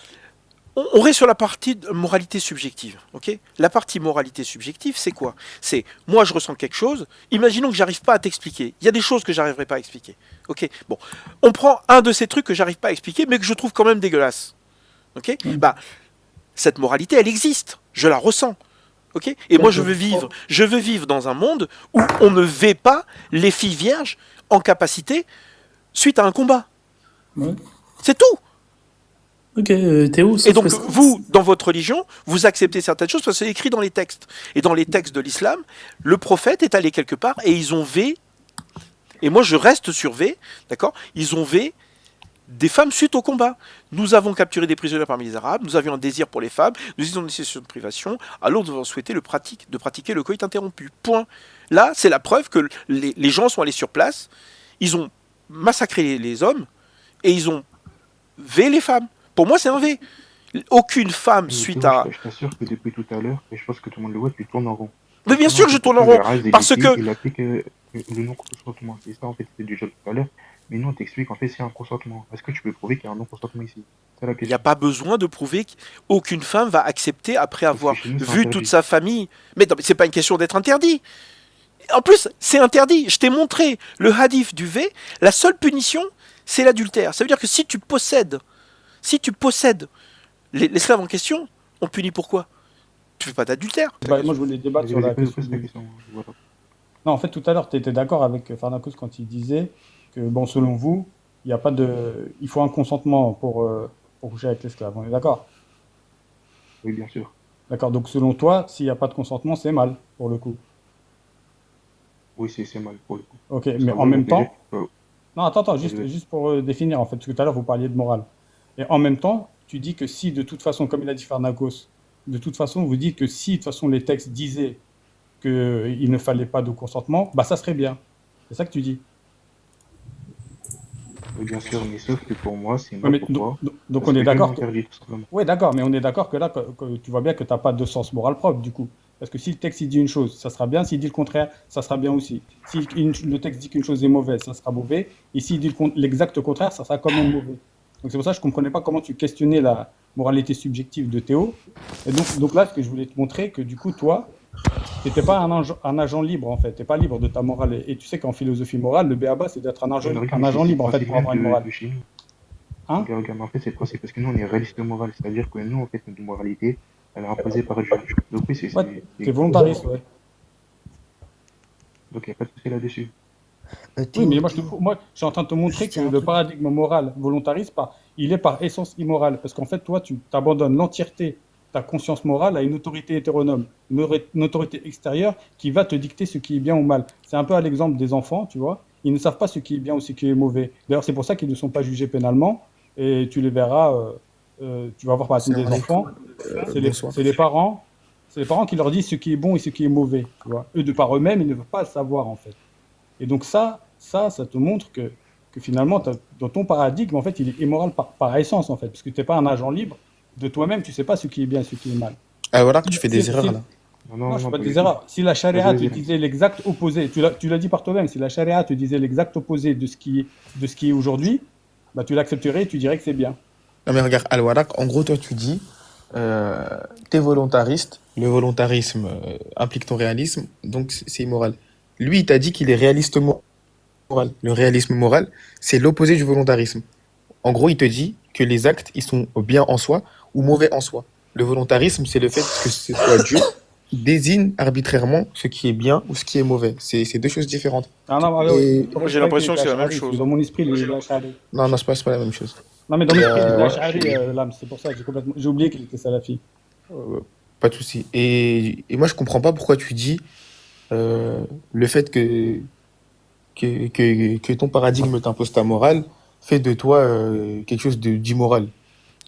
on reste sur la partie de moralité subjective, ok? La partie moralité subjective, c'est quoi? C'est moi je ressens quelque chose. Imaginons que j'arrive pas à t'expliquer. Il y a des choses que j'arriverai pas à expliquer, ok? Bon, on prend un de ces trucs que j'arrive pas à expliquer, mais que je trouve quand même dégueulasse, ok? Bah cette moralité, elle existe. Je la ressens. Ok. Et moi, je veux vivre dans un monde où on ne vêt pas les filles vierges en capacité suite à un combat. Ouais. C'est tout. Ok, Théo, Et donc, vous, dans votre religion, vous acceptez certaines choses parce que c'est écrit dans les textes. Et dans les textes de l'islam, le prophète est allé quelque part et ils ont V. Et moi, je reste sur V, d'accord? Ils ont V des femmes suite au combat. Nous avons capturé des prisonniers parmi les Arabes, nous avions un désir pour les femmes, nous étions en situation de privation, alors nous avons souhaité de pratiquer le coït interrompu. Point. Là, c'est la preuve que les gens sont allés sur place, ils ont massacré les hommes et ils ont V les femmes. Pour moi, c'est un V. Aucune femme suite à... Je t'assure que depuis tout à l'heure, et je pense que tout le monde le voit, tu tournes en rond. Mais bien Non, sûr que je c'est tourne en parce rond. que le Raz, Parce que. il applique le non-consentement. C'est ça, en fait, c'était déjà tout à l'heure. Mais nous, on t'explique, en fait, c'est un consentement. Est-ce que tu peux prouver qu'il y a un non-consentement ici? C'est la Il n'y question. a pas besoin de prouver qu'aucune femme va accepter après Parce que avoir chez nous, c'est vu toute interdit. sa famille. Mais non, mais c'est pas une question d'être interdit. En plus, c'est interdit. Je t'ai montré le hadith du V. La seule punition, c'est l'adultère. Ça veut dire que si tu possèdes l'esclave en question, on punit pourquoi? Tu fais pas d'adultère. Bah, moi, je voulais débattre sur la question. Pose la question. Voilà. Non, en fait, tout à l'heure, tu étais d'accord avec Farnakos quand il disait que, bon, selon vous, il y a pas de... il faut un consentement pour coucher avec l'esclave. On est d'accord? Oui, bien sûr. D'accord. Donc, selon toi, s'il n'y a pas de consentement, c'est mal, pour le coup. Oui, c'est mal pour le coup. Ok, Parce mais qu'en en vrai, même on peut temps... dire Non, attends, Désolé. juste pour définir, en fait, parce que tout à l'heure, vous parliez de morale. Et en même temps, tu dis que si, de toute façon, comme il a dit Farnakos, de toute façon, vous dites que si, de toute façon, les textes disaient qu'il ne fallait pas de consentement, bah ça serait bien. C'est ça que tu dis. Oui, bien sûr, mais sauf que pour moi, c'est Ouais, mal. mais Pourquoi? donc Parce on que est Dieu d'accord que... l'interdit, tout simplement. Ouais, d'accord, mais on est d'accord que là, que tu vois bien que tu n'as pas de sens moral propre, du coup. Parce que si le texte il dit une chose, ça sera bien. S'il dit le contraire, ça sera bien aussi. Si le texte dit qu'une chose est mauvaise, ça sera mauvais. Et s'il dit l'exact contraire, ça sera quand même mauvais. Donc c'est pour ça que je ne comprenais pas comment tu questionnais la moralité subjective de Théo. Et donc là, ce que je voulais te montrer, que du coup, toi, tu n'étais pas un agent libre, en fait. Tu n'es pas libre de ta morale. Et tu sais qu'en philosophie morale, le b.a.-ba, c'est d'être un agent C'est libre, en fait, principe pour même avoir une morale. de chez nous. Hein? Regarde, en fait, c'est le principe. Parce que nous, on est réaliste moral. C'est-à-dire que nous, en fait, notre moralité, elle est imposée par Dieu. Donc oui, Ouais, t'es volontariste, ouais. Donc il n'y a pas de souci là-dessus. Oui, mais moi, je suis en train de te montrer que le paradigme moral volontariste, il est par essence immoral. Parce qu'en fait, toi, tu t'abandonnes l'entièreté de ta conscience morale à une autorité hétéronome, une autorité extérieure qui va te dicter ce qui est bien ou mal. C'est un peu à l'exemple des enfants, tu vois. Ils ne savent pas ce qui est bien ou ce qui est mauvais. D'ailleurs, c'est pour ça qu'ils ne sont pas jugés pénalement. Et tu les verras, tu vas voir par exemple des enfants, c'est les parents. C'est les parents qui leur disent ce qui est bon et ce qui est mauvais. Tu vois. Eux, de par eux-mêmes, ils ne peuvent pas le savoir, en fait. Et donc ça te montre que finalement, dans ton paradigme, en fait, il est immoral par essence, en fait, parce que tu n'es pas un agent libre. De toi-même, tu ne sais pas ce qui est bien et ce qui est mal. Ah voilà que tu fais des erreurs là. Non, je ne fais pas des erreurs. Si la charia te disait l'exact opposé, tu l'as dit par toi-même, si la charia te disait l'exact opposé de ce qui est aujourd'hui, bah, tu l'accepterais et tu dirais que c'est bien. Non mais regarde, Al-Warak, en gros, toi tu dis, t'es volontariste, le volontarisme implique ton réalisme, donc c'est immoral. Lui, il t'a dit qu'il est réaliste moral. Le réalisme moral, c'est l'opposé du volontarisme. En gros, il te dit que les actes, ils sont bien en soi ou mauvais en soi. Le volontarisme, c'est le fait que ce soit Dieu qui désigne arbitrairement ce qui est bien ou ce qui est mauvais. C'est deux choses différentes. Non, Et- Moi, j'ai l'impression que c'est la même chose. Dans mon esprit, il est ash'ari. Non, c'est pas la même chose. Non, mais dans mon esprit, il est ouais. ash'ari, l'âme. C'est pour ça que j'ai oublié qu'il était salafi. Pas de souci. Et moi, je comprends pas pourquoi tu dis le fait que ton paradigme t'impose ta morale fait de toi quelque chose d'immoral.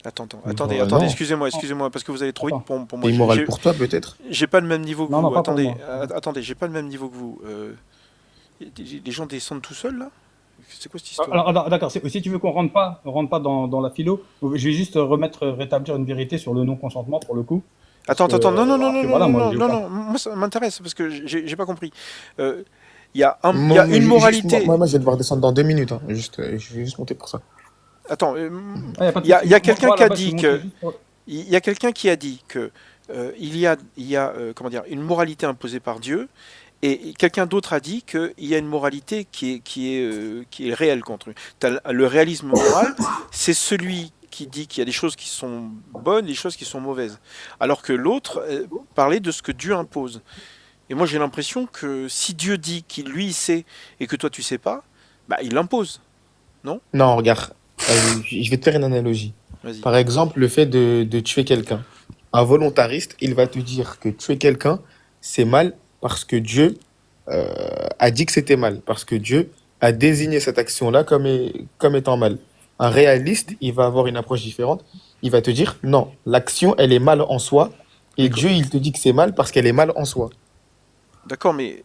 Attendez, non. excusez-moi, parce que vous allez trop vite pour moi. C'est immoral pour toi, peut-être. J'ai pas le même niveau que Non, vous. pas pour Attendez, moi. attendez, j'ai pas le même niveau que vous. Les gens descendent tout seuls là? C'est quoi cette histoire? Alors, d'accord, si tu veux qu'on rentre pas dans la philo, je vais juste rétablir une vérité sur le non-consentement pour le coup. Attends, non, Voilà, moi ça m'intéresse parce que j'ai pas compris. Il y a Moi, une moralité. Moi, je vais devoir descendre dans 2 minutes. Hein. Je vais juste monter pour ça. Attends, Ah, il y a quelqu'un qui a là-bas, dit je que montre juste pour- il y a quelqu'un qui a dit que il y a comment dire, une moralité imposée par Dieu, et quelqu'un d'autre a dit qu'il y a une moralité qui est réelle contre lui. Le réalisme moral, c'est celui qui dit qu'il y a des choses qui sont bonnes, des choses qui sont mauvaises, alors que l'autre parlait de ce que Dieu impose. Et moi j'ai l'impression que si Dieu dit qu'il lui il sait et que toi tu sais pas, bah il l'impose. Non, regarde. Je vais te faire une analogie. Vas-y. Par exemple, le fait de tuer quelqu'un. Un volontariste, il va te dire que tuer quelqu'un, c'est mal parce que Dieu a dit que c'était mal. Parce que Dieu a désigné cette action-là comme étant mal. Un réaliste, il va avoir une approche différente. Il va te dire, non, l'action, elle est mal en soi. Et Dieu, il te dit que c'est mal parce qu'elle est mal en soi. D'accord, mais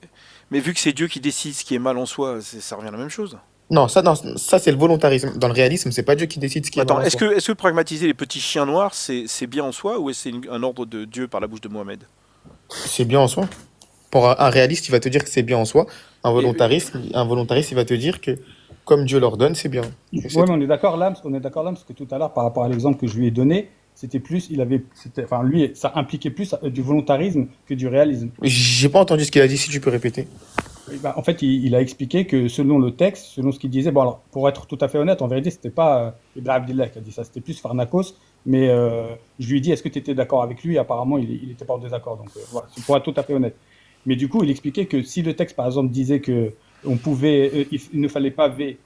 vu que c'est Dieu qui décide ce qui est mal en soi, ça revient à la même chose. Non, ça c'est le volontarisme. Dans le réalisme, c'est pas Dieu qui décide ce qui est Attends, mal en est-ce soi. que pragmatiser les petits chiens noirs, c'est bien en soi, ou est-ce que c'est un ordre de Dieu par la bouche de Mohamed? C'est bien en soi. Pour un réaliste, il va te dire que c'est bien en soi. Un volontariste, il va te dire que comme Dieu l'ordonne, c'est bien. Oui, mais on est d'accord là, parce que tout à l'heure, par rapport à l'exemple que je lui ai donné, c'était plus, lui, ça impliquait plus du volontarisme que du réalisme. J'ai pas entendu ce qu'il a dit, si tu peux répéter. En fait, il a expliqué que selon le texte, selon ce qu'il disait, bon alors, pour être tout à fait honnête, en vérité, c'était pas Ibrahim Abdillah qui a dit ça, c'était plus Pharnakos, mais je lui ai dit, est-ce que tu étais d'accord avec lui? Apparemment, il était pas en désaccord, donc voilà, c'est pour être tout à fait honnête. Mais du coup, il expliquait que si le texte, par exemple, disait que il ne fallait pas V,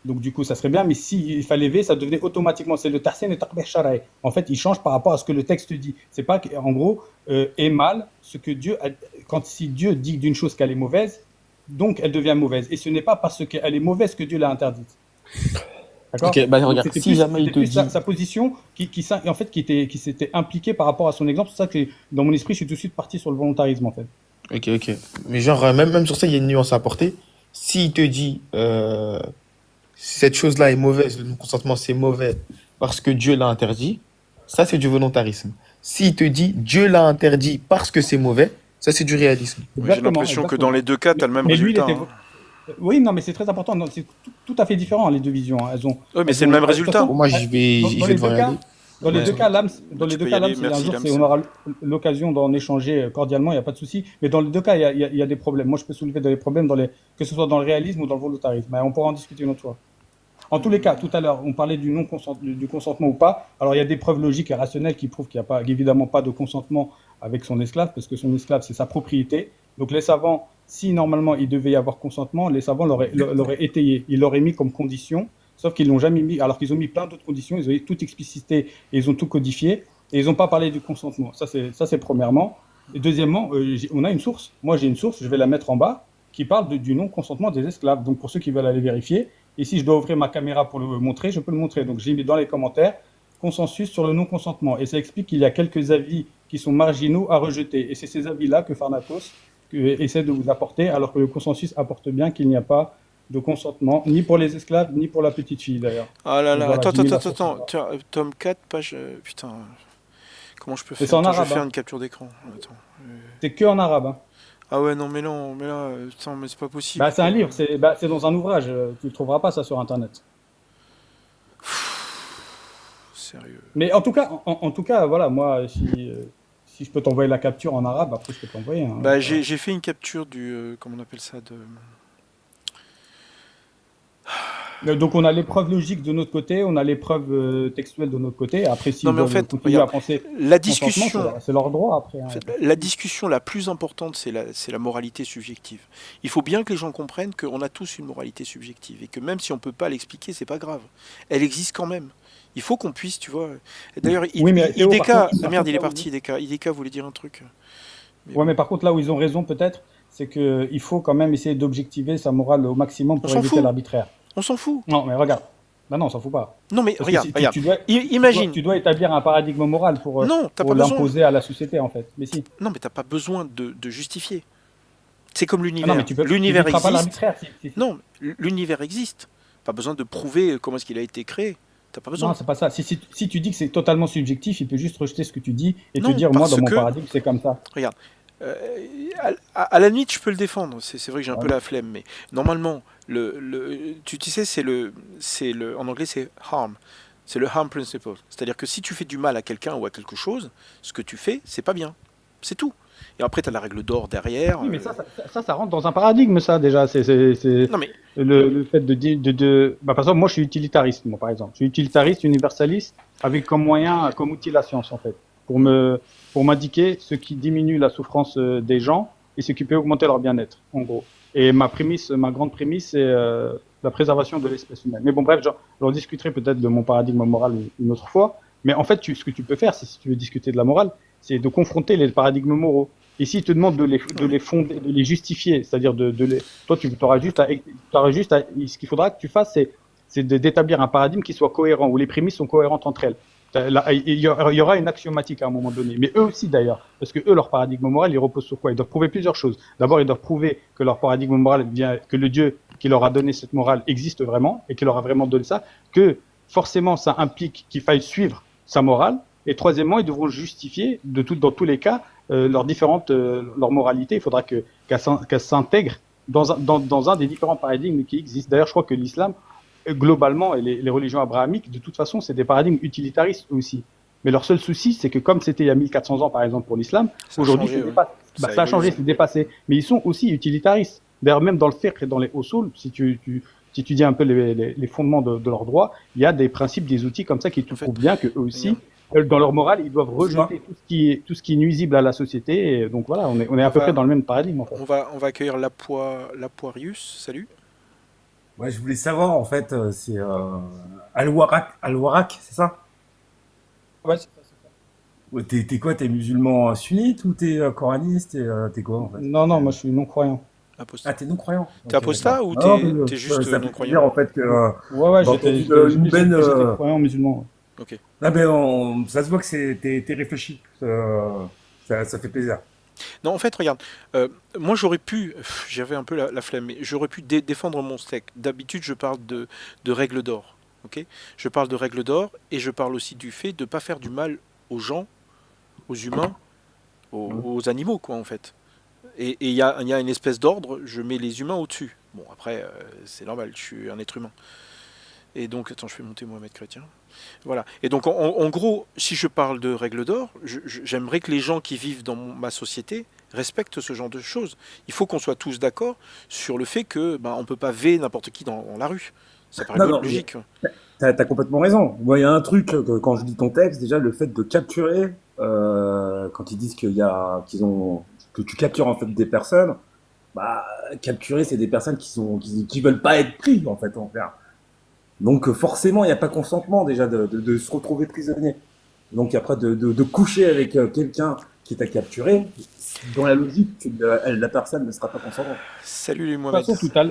donc du coup, ça serait bien, mais s'il fallait V, ça devenait automatiquement, c'est le tahsin et taqbih shar'i. En fait, il change par rapport à ce que le texte dit. C'est pas qu'en gros, est mal, ce que si Dieu dit d'une chose qu'elle est mauvaise, donc elle devient mauvaise. Et ce n'est pas parce qu'elle est mauvaise que Dieu l'a interdite. D'accord? Ok, bah regarde, si jamais il te dit... sa position qui s'était impliquée par rapport à son exemple. C'est ça que dans mon esprit, je suis tout de suite parti sur le volontarisme, en fait. Ok. Mais genre, même sur ça, il y a une nuance à apporter. S'il te dit cette chose-là est mauvaise, le non-consentement c'est mauvais parce que Dieu l'a interdit, ça c'est du volontarisme. S'il te dit Dieu l'a interdit parce que c'est mauvais, ça c'est du réalisme. J'ai l'impression que dans les deux cas, tu as le même résultat. Oui, non, mais c'est très important. Non, c'est tout à fait différent, les deux visions. Oui, mais c'est le même résultat. Moi, j'y vais devant aller. Dans les deux cas, l'âme, si on aura l'occasion d'en échanger cordialement, il n'y a pas de souci. Mais dans les deux cas, il y a des problèmes. Moi, je peux soulever des problèmes, que ce soit dans le réalisme ou dans le volontarisme. Mais on pourra en discuter une autre fois. En tous les cas, tout à l'heure, on parlait du consentement ou pas. Alors, il y a des preuves logiques et rationnelles qui prouvent qu'il n'y a évidemment pas de consentement avec son esclave, parce que son esclave, c'est sa propriété. Donc, les savants, si normalement il devait y avoir consentement, les savants l'auraient étayé. Ils l'auraient mis comme condition. Sauf qu'ils l'ont jamais mis, alors qu'ils ont mis plein d'autres conditions, ils ont tout explicité et ils ont tout codifié, et ils n'ont pas parlé du consentement. Ça, c'est premièrement. Et deuxièmement, on a une source. Moi, j'ai une source, je vais la mettre en bas, qui parle du non-consentement des esclaves. Donc, pour ceux qui veulent aller vérifier, et si je dois ouvrir ma caméra pour le montrer, je peux le montrer. Donc, j'ai mis dans les commentaires consensus sur le non-consentement. Et ça explique qu'il y a quelques avis qui sont marginaux à rejeter. Et c'est ces avis-là que Pharnakos essaie de vous apporter, alors que le consensus apporte bien qu'il n'y a pas de consentement, ni pour les esclaves, ni pour la petite fille d'ailleurs. Ah là là, voilà, attends, tiens, tome 4, page... putain, comment je peux faire? C'est en arabe, je vais faire une capture d'écran. C'est que en arabe. Hein. Ah ouais, non, mais là, putain, mais c'est pas possible. Bah, c'est un livre, c'est dans un ouvrage, tu ne trouveras pas ça sur Internet. Sérieux. Mais en tout cas, voilà, moi, si je peux t'envoyer la capture en arabe, après je peux t'envoyer. Hein, bah, j'ai fait une capture du... comment on appelle ça Donc on a les preuves logiques de notre côté, on a les preuves textuelles de notre côté. Après, si non, mais en fait, à penser la discussion, c'est leur droit après. Hein. En fait, la discussion la plus importante, c'est la moralité subjective. Il faut bien que les gens comprennent qu'on a tous une moralité subjective et que même si on peut pas l'expliquer, c'est pas grave. Elle existe quand même. Il faut qu'on puisse, tu vois. D'ailleurs, IDK, merde, il est parti. IDK voulait dire un truc. Mais par contre, là où ils ont raison peut-être, c'est qu'il faut quand même essayer d'objectiver sa morale au maximum pour éviter l'arbitraire. On s'en fout. Non, mais regarde. Bah non, on s'en fout pas. Non, mais regarde. Imagine. Tu dois établir un paradigme moral pour l'imposer à la société, en fait. Mais si. Non, mais t'as pas besoin de justifier. C'est comme l'univers. L'univers existe. Pas l'arbitraire. Non, l'univers existe. Pas besoin de prouver comment est-ce qu'il a été créé. T'as pas besoin. Non, c'est pas ça. Si tu dis que c'est totalement subjectif, il peut juste rejeter ce que tu dis et te dire, moi, dans mon paradigme, c'est comme ça. Regarde. À la limite, je peux le défendre. C'est vrai que j'ai un peu la flemme, mais normalement, tu sais, c'est en anglais, c'est harm. C'est le harm principle. C'est-à-dire que si tu fais du mal à quelqu'un ou à quelque chose, ce que tu fais, c'est pas bien. C'est tout. Et après, tu as la règle d'or derrière. Oui, mais ça rentre dans un paradigme, ça, déjà. Non, mais... le fait de... Bah, par exemple, moi, je suis utilitariste, par exemple. Je suis utilitariste, universaliste, avec comme moyen, comme outil la science, en fait. Pour m'indiquer ce qui diminue la souffrance des gens et ce qui peut augmenter leur bien-être, en gros. Et ma grande prémisse, c'est la préservation de l'espèce humaine. Mais bon, bref, j'en discuterai peut-être de mon paradigme moral une autre fois. Mais en fait, ce que tu peux faire, si tu veux discuter de la morale, c'est de confronter les paradigmes moraux. Et s'ils te demandent de les fonder, de les justifier, c'est-à-dire toi, tu auras juste ce qu'il faudra que tu fasses, c'est d'établir un paradigme qui soit cohérent, où les prémices sont cohérentes entre elles. Il y aura une axiomatique à un moment donné, mais eux aussi d'ailleurs, parce que eux, leur paradigme moral, il repose sur quoi? Ils doivent prouver plusieurs choses. D'abord, ils doivent prouver que leur paradigme moral que le Dieu qui leur a donné cette morale existe vraiment, et qui leur a vraiment donné ça, que forcément ça implique qu'il faille suivre sa morale, Et troisièmement, ils devront justifier dans tous les cas leur moralité. Il faudra qu'elle s'intègre dans un des différents paradigmes qui existent. D'ailleurs, je crois que l'islam, globalement, et les religions abrahamiques, de toute façon, c'est des paradigmes utilitaristes aussi. Mais leur seul souci, c'est que comme c'était il y a 1400 ans, par exemple, pour l'islam, aujourd'hui, ça a changé, c'est dépassé. Mais ils sont aussi utilitaristes. D'ailleurs, même dans le fiqh et dans les usul, si tu étudies un peu les fondements de leurs droits, il y a des principes, des outils comme ça qui te prouvent bien qu'eux aussi, dans leur morale, ils doivent rejeter tout ce qui est nuisible à la société. Et donc voilà, on est à peu près dans le même paradigme. En fait. On va accueillir Lapoirius. Salut. Ouais, je voulais savoir, en fait, c'est Al-Warak, c'est ça? Ouais, c'est ça. Ouais, t'es quoi? T'es musulman sunnite ou t'es coraniste? T'es quoi, en fait? Non, moi je suis non-croyant. Apostat. Ah, t'es non-croyant. T'es apostat ou t'es juste non-croyant? Dire en fait que ouais, j'étais croyant musulman. Ok. Ah mais ça se voit que t'es réfléchi. Ça fait plaisir. Non, en fait, regarde, moi j'avais un peu la flemme, mais j'aurais pu défendre mon steak. D'habitude, je parle de règles d'or. Ok, je parle de règles d'or et je parle aussi du fait de ne pas faire du mal aux gens, aux humains, aux animaux, quoi, en fait. Et il y a une espèce d'ordre, je mets les humains au-dessus. Bon, après, c'est normal, je suis un être humain. Et donc, attends, je fais monter Mohamed Chrétien. Voilà. Et donc, en gros, si je parle de règles d'or, j'aimerais que les gens qui vivent dans ma société respectent ce genre de choses. Il faut qu'on soit tous d'accord sur le fait que on ne peut pas véer n'importe qui dans la rue. Ça paraît logique. T'as complètement raison. Moi, il y a un truc, quand je lis ton texte, déjà, le fait de capturer, quand ils disent que tu captures en fait des personnes, capturer, c'est des personnes qui veulent pas être pris, en fait, en faire. Donc forcément, il n'y a pas consentement déjà de se retrouver prisonnier. Donc après de coucher avec quelqu'un qui t'a capturé, dans la logique, la personne ne sera pas consentante. Salut Mohamed. De toute façon,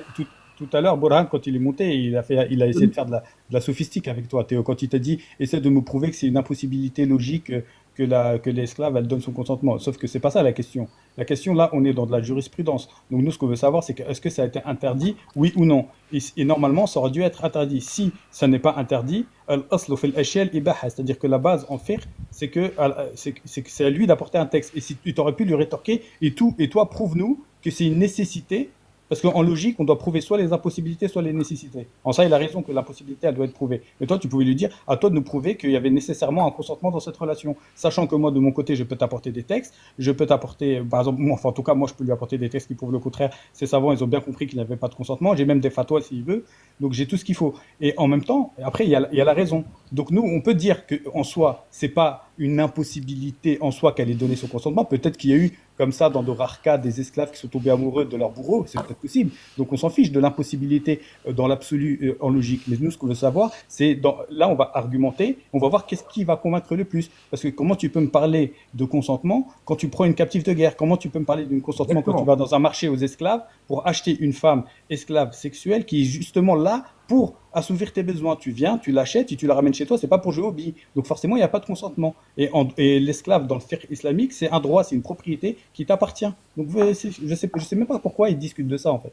tout à l'heure, Borhan, quand il est monté, il a essayé de faire de la sophistique avec toi, Théo. Quand il t'a dit, essaie de me prouver que c'est une impossibilité logique que l'esclave, elle donne son consentement. Sauf que c'est pas ça la question. La question, là, on est dans de la jurisprudence. Donc nous, ce qu'on veut savoir, c'est est-ce que ça a été interdit, oui ou non. Et normalement, ça aurait dû être interdit. Si ça n'est pas interdit, c'est-à-dire que la base en fiqh, c'est que c'est à lui d'apporter un texte. Et si tu aurais pu lui rétorquer, et toi, prouve-nous que c'est une nécessité. Parce qu'en logique, on doit prouver soit les impossibilités, soit les nécessités. En ça, il a raison que l'impossibilité, elle doit être prouvée. Mais toi, tu pouvais lui dire, à toi de nous prouver qu'il y avait nécessairement un consentement dans cette relation. Sachant que moi, de mon côté, je peux t'apporter des textes. Je peux t'apporter, par exemple, en tout cas, moi, je peux lui apporter des textes qui prouvent le contraire. Ces savants, ils ont bien compris qu'il n'y avait pas de consentement. J'ai même des fatwas s'il veut. Donc, j'ai tout ce qu'il faut. Et en même temps, après, il y a la raison. Donc, nous, on peut dire qu'en soi, c'est pas une impossibilité en soi qu'elle ait donné son consentement. Peut-être qu'il y a eu, comme ça, dans de rares cas, des esclaves qui sont tombés amoureux de leur bourreau. C'est peut-être possible. Donc, on s'en fiche de l'impossibilité dans l'absolu en logique. Mais nous, ce qu'on veut savoir, c'est là, on va argumenter, on va voir qu'est-ce qui va convaincre le plus. Parce que comment tu peux me parler de consentement quand tu prends une captive de guerre? Comment tu peux me parler d'un consentement quand tu vas dans un marché aux esclaves pour acheter une femme esclave sexuelle qui est justement là pour assouvir tes besoins? Tu viens, tu l'achètes, si tu la ramènes chez toi, c'est pas pour jouer au billes. Donc forcément, il n'y a pas de consentement. Et l'esclave dans le fiqh islamique, c'est un droit, c'est une propriété qui t'appartient. Donc je sais même pas pourquoi ils discutent de ça en fait.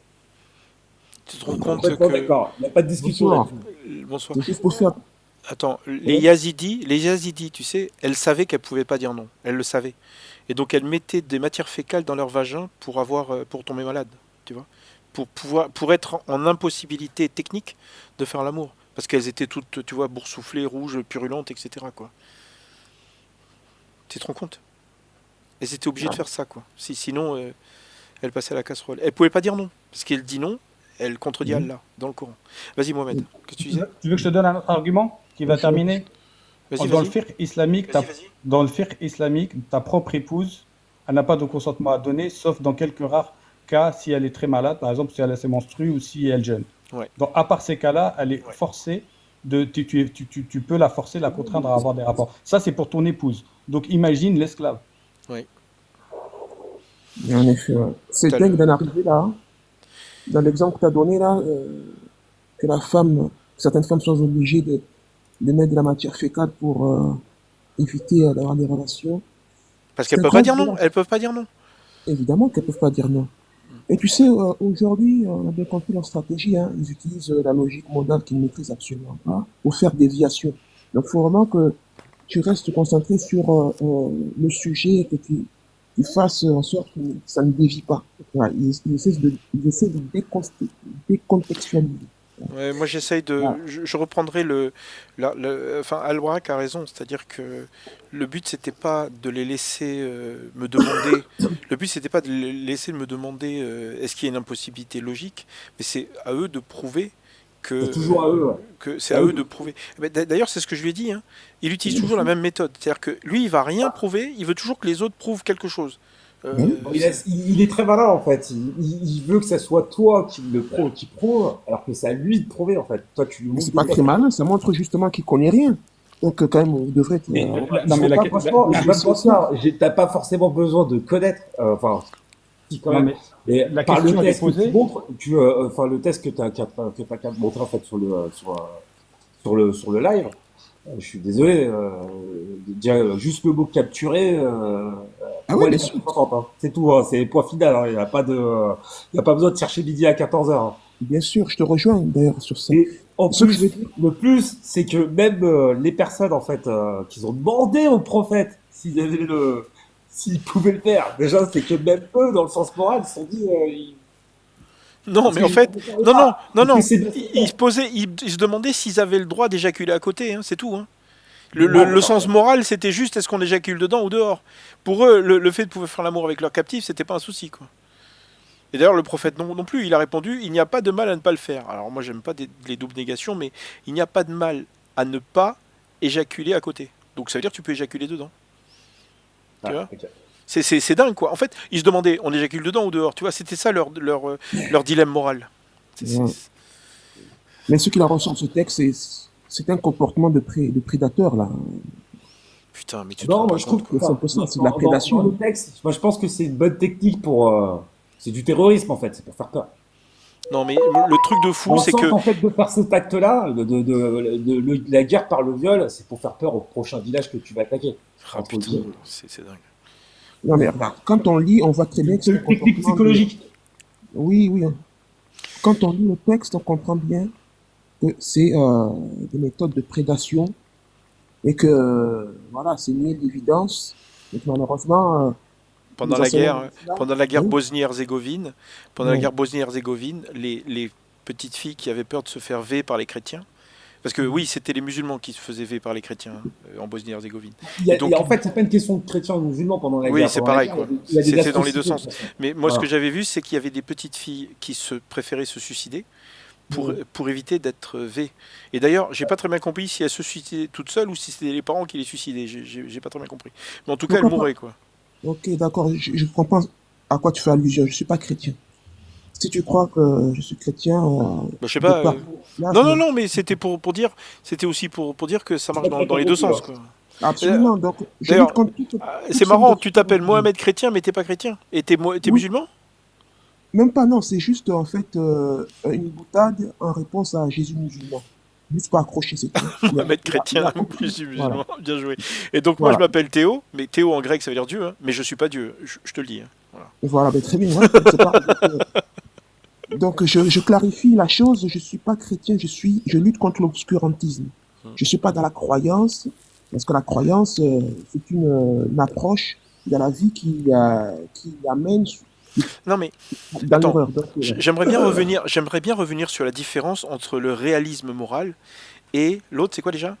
Tu te rends compte que... D'accord, il n'y a pas de discussion. Bonsoir. Attends, les Yazidis, tu sais, elles savaient qu'elles pouvaient pas dire non. Elles le savaient. Et donc elles mettaient des matières fécales dans leur vagin pour tomber malade, tu vois, pour être en impossibilité technique de faire l'amour, parce qu'elles étaient toutes, tu vois, boursouflées, rouges, purulentes, etc. quoi. Tu te rends compte? Elles étaient obligées de faire ça, quoi. Sinon, elles passaient à la casserole. Elles pouvaient pas dire non, parce qu'elle dit non, elle contredit Allah dans le Coran. Vas-y Mohamed, qu'est-ce que tu disais? Tu veux que je te donne un autre argument qui va terminer? Dans le fiqh islamique, ta propre épouse, elle n'a pas de consentement à donner, sauf dans quelques rares cas si elle est très malade, par exemple si elle a ses menstrues ou si elle jeûne. Ouais. Donc à part ces cas-là, elle est forcée tu peux la forcer, la contraindre à avoir des rapports. Ça c'est pour ton épouse. Donc imagine l'esclave. Oui. En effet, ouais. C'est dingue d'en arriver là. Dans l'exemple que tu as donné là, que certaines femmes sont obligées de mettre de la matière fécale pour éviter d'avoir des relations. Parce qu'elles peuvent pas dire non. Elles peuvent pas dire non. Évidemment qu'elles peuvent pas dire non. Et tu sais, aujourd'hui, on a bien compris leur stratégie. Hein. Ils utilisent la logique modale qu'ils ne maîtrisent absolument pas pour faire déviation. Donc, il faut vraiment que tu restes concentré sur le sujet et que tu fasses en sorte que ça ne dévie pas. Voilà, ils essaient de décontextualiser. Ouais, moi j'essaye de. Je reprendrai enfin, Al-Warak a raison, c'est-à-dire que le but c'était pas de les laisser me demander. Le but c'était pas de les laisser me demander est-ce qu'il y a une impossibilité logique, mais c'est à eux de prouver que. C'est toujours à eux. Ouais. Que c'est à eux de prouver. D'ailleurs, c'est ce que je lui ai dit. Hein. Il utilise toujours la même méthode, c'est-à-dire que lui, il va rien prouver, il veut toujours que les autres prouvent quelque chose. Il est très malin en fait. Il veut que ça soit toi qui prouve, alors que c'est à lui de prouver en fait. Toi, tu lui montres. C'est pas très malin, ça montre justement qu'il connaît rien. Donc quand même, vous devrez être. Non mais t'as pas forcément besoin de connaître. Enfin, si quand même. Mais la par question le test est posée. que tu montres, enfin le test que t'as montré en fait sur le live. Je suis désolé, déjà juste le mot capturer. Ouais, bien sûr. C'est tout, hein, c'est point final. Hein, il n'y a pas besoin de chercher midi à 14h. Hein. Bien sûr, je te rejoins d'ailleurs sur ça. Et en plus, le plus, c'est que même les personnes en fait qui ont demandé au prophète s'ils pouvaient le faire. Déjà, c'est que même eux, dans le sens moral, ils se sont dit. Non, mais en fait, non. Ils se demandaient s'ils avaient le droit d'éjaculer à côté, hein, c'est tout. Hein. Le sens moral, c'était juste est-ce qu'on éjacule dedans ou dehors. Pour eux, le fait de pouvoir faire l'amour avec leur captif, c'était pas un souci, quoi. Et d'ailleurs, le prophète non plus, il a répondu il n'y a pas de mal à ne pas le faire. Alors moi, j'aime pas les doubles négations, mais il n'y a pas de mal à ne pas éjaculer à côté. Donc ça veut dire que tu peux éjaculer dedans. Tu vois okay. C'est dingue, quoi. En fait, ils se demandaient, on éjacule dedans ou dehors, tu vois, c'était ça leur dilemme moral. Mais ce qu'il a ressent ce texte, c'est un comportement de prédateur, là. Putain, mais tu non, moi je trouve que c'est de la prédation. Dans le texte, moi je pense que c'est une bonne technique pour... c'est du terrorisme, en fait, c'est pour faire peur. Non, mais le truc de fou, c'est que... En fait, de faire cet acte-là, de la guerre par le viol, c'est pour faire peur au prochain village que tu vas attaquer. Ah, putain, c'est dingue. Non, mais regarde, quand on lit, on voit très bien que c'est une technique psychologique. Oui. Quand on lit le texte, on comprend bien que c'est des méthodes de prédation et que, voilà, c'est une évidence. Et que malheureusement... Pendant la guerre Bosnie-Herzégovine, les petites filles qui avaient peur de se faire véer par les chrétiens, parce que oui, c'était les musulmans qui se faisaient véer par les chrétiens en Bosnie-Herzégovine. En fait, c'est pas une question de chrétiens ou musulmans pendant la guerre. Oui, c'est pareil, quoi. C'était dans les deux sens. Mais moi, ce que j'avais vu, c'est qu'il y avait des petites filles qui préféraient se suicider pour éviter d'être véées. Et d'ailleurs, j'ai pas très bien compris si elles se suicidaient toutes seules ou si c'était les parents qui les suicidaient. J'ai pas très bien compris. Mais en tout cas, elles mouraient, quoi. Ok, d'accord, je comprends à quoi tu fais allusion. Je suis pas chrétien. Si tu crois que je suis chrétien... je sais pas. Non, mais c'était pour dire... C'était aussi pour dire que ça marche dans les deux sens, quoi. Absolument, donc... D'ailleurs, c'est marrant, tu t'appelles Mohamed chrétien, mais t'es pas chrétien. Et t'es musulman ? Même pas, non, c'est juste, en fait, une boutade en réponse à Jésus musulman. Juste pas accrocher, c'est tout. Mohamed chrétien, Jésus musulman, voilà. Bien joué. Et donc, moi, je m'appelle Théo, mais Théo en grec, ça veut dire Dieu, hein, mais je suis pas Dieu, je te le dis. Hein. Voilà, très bien. Donc, je clarifie la chose, je suis pas chrétien, je lutte contre l'obscurantisme. Je suis pas dans la croyance, parce que la croyance, c'est une approche de la vie qui amène... Non mais attends, j'aimerais bien revenir sur la différence entre le réalisme moral et l'autre, c'est quoi déjà ?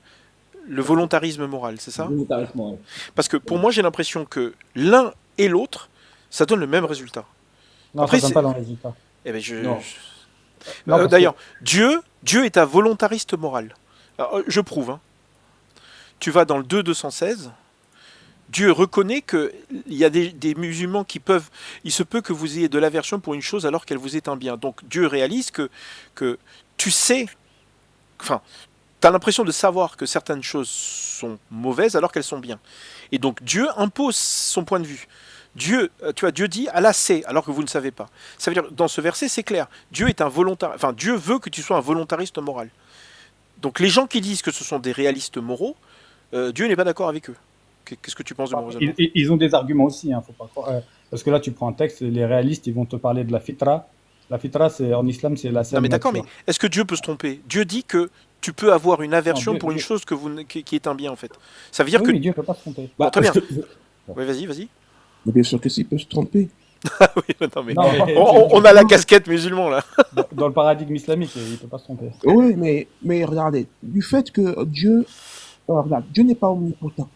Le volontarisme moral, c'est ça ? Volontarisme moral. Parce que pour moi, j'ai l'impression que l'un et l'autre, ça donne le même résultat. Non, après, ça donne pas le résultat. Eh ben d'ailleurs, Dieu est un volontariste moral. Alors, je prouve. Hein. Tu vas dans le 2.216. Dieu reconnaît qu'il y a des musulmans qui peuvent... Il se peut que vous ayez de l'aversion pour une chose alors qu'elle vous est un bien. Donc Dieu réalise que tu sais... Enfin, tu as l'impression de savoir que certaines choses sont mauvaises alors qu'elles sont bien. Et donc Dieu impose son point de vue. Dieu dit Allah sait alors que vous ne savez pas. Ça veut dire, dans ce verset, c'est clair. Dieu est un volontariste... Enfin, Dieu veut que tu sois un volontariste moral. Donc les gens qui disent que ce sont des réalistes moraux, Dieu n'est pas d'accord avec eux. Qu'est-ce que tu penses de mon raisonnement ? Ils ont des arguments aussi, hein, faut pas croire. Parce que là, tu prends un texte, les réalistes, ils vont te parler de la fitra. La fitra, en islam, c'est la scène. Non, mais d'accord, mais est-ce que Dieu peut se tromper ? Dieu dit que tu peux avoir une aversion Dieu- pour une Dieu- chose qui est un bien en fait. Ça veut dire Oui, que... mais Dieu ne peut pas se tromper. Bon, très bien. parce que- Oui, vas-y. Mais bien sûr que si, il peut se tromper. Ah oui, non, mais Non, mais- on a la casquette musulman là. Dans le paradigme islamique, il ne peut pas se tromper. Oui, mais regardez, du fait que Dieu, regarde, Dieu n'est pas omnipotent.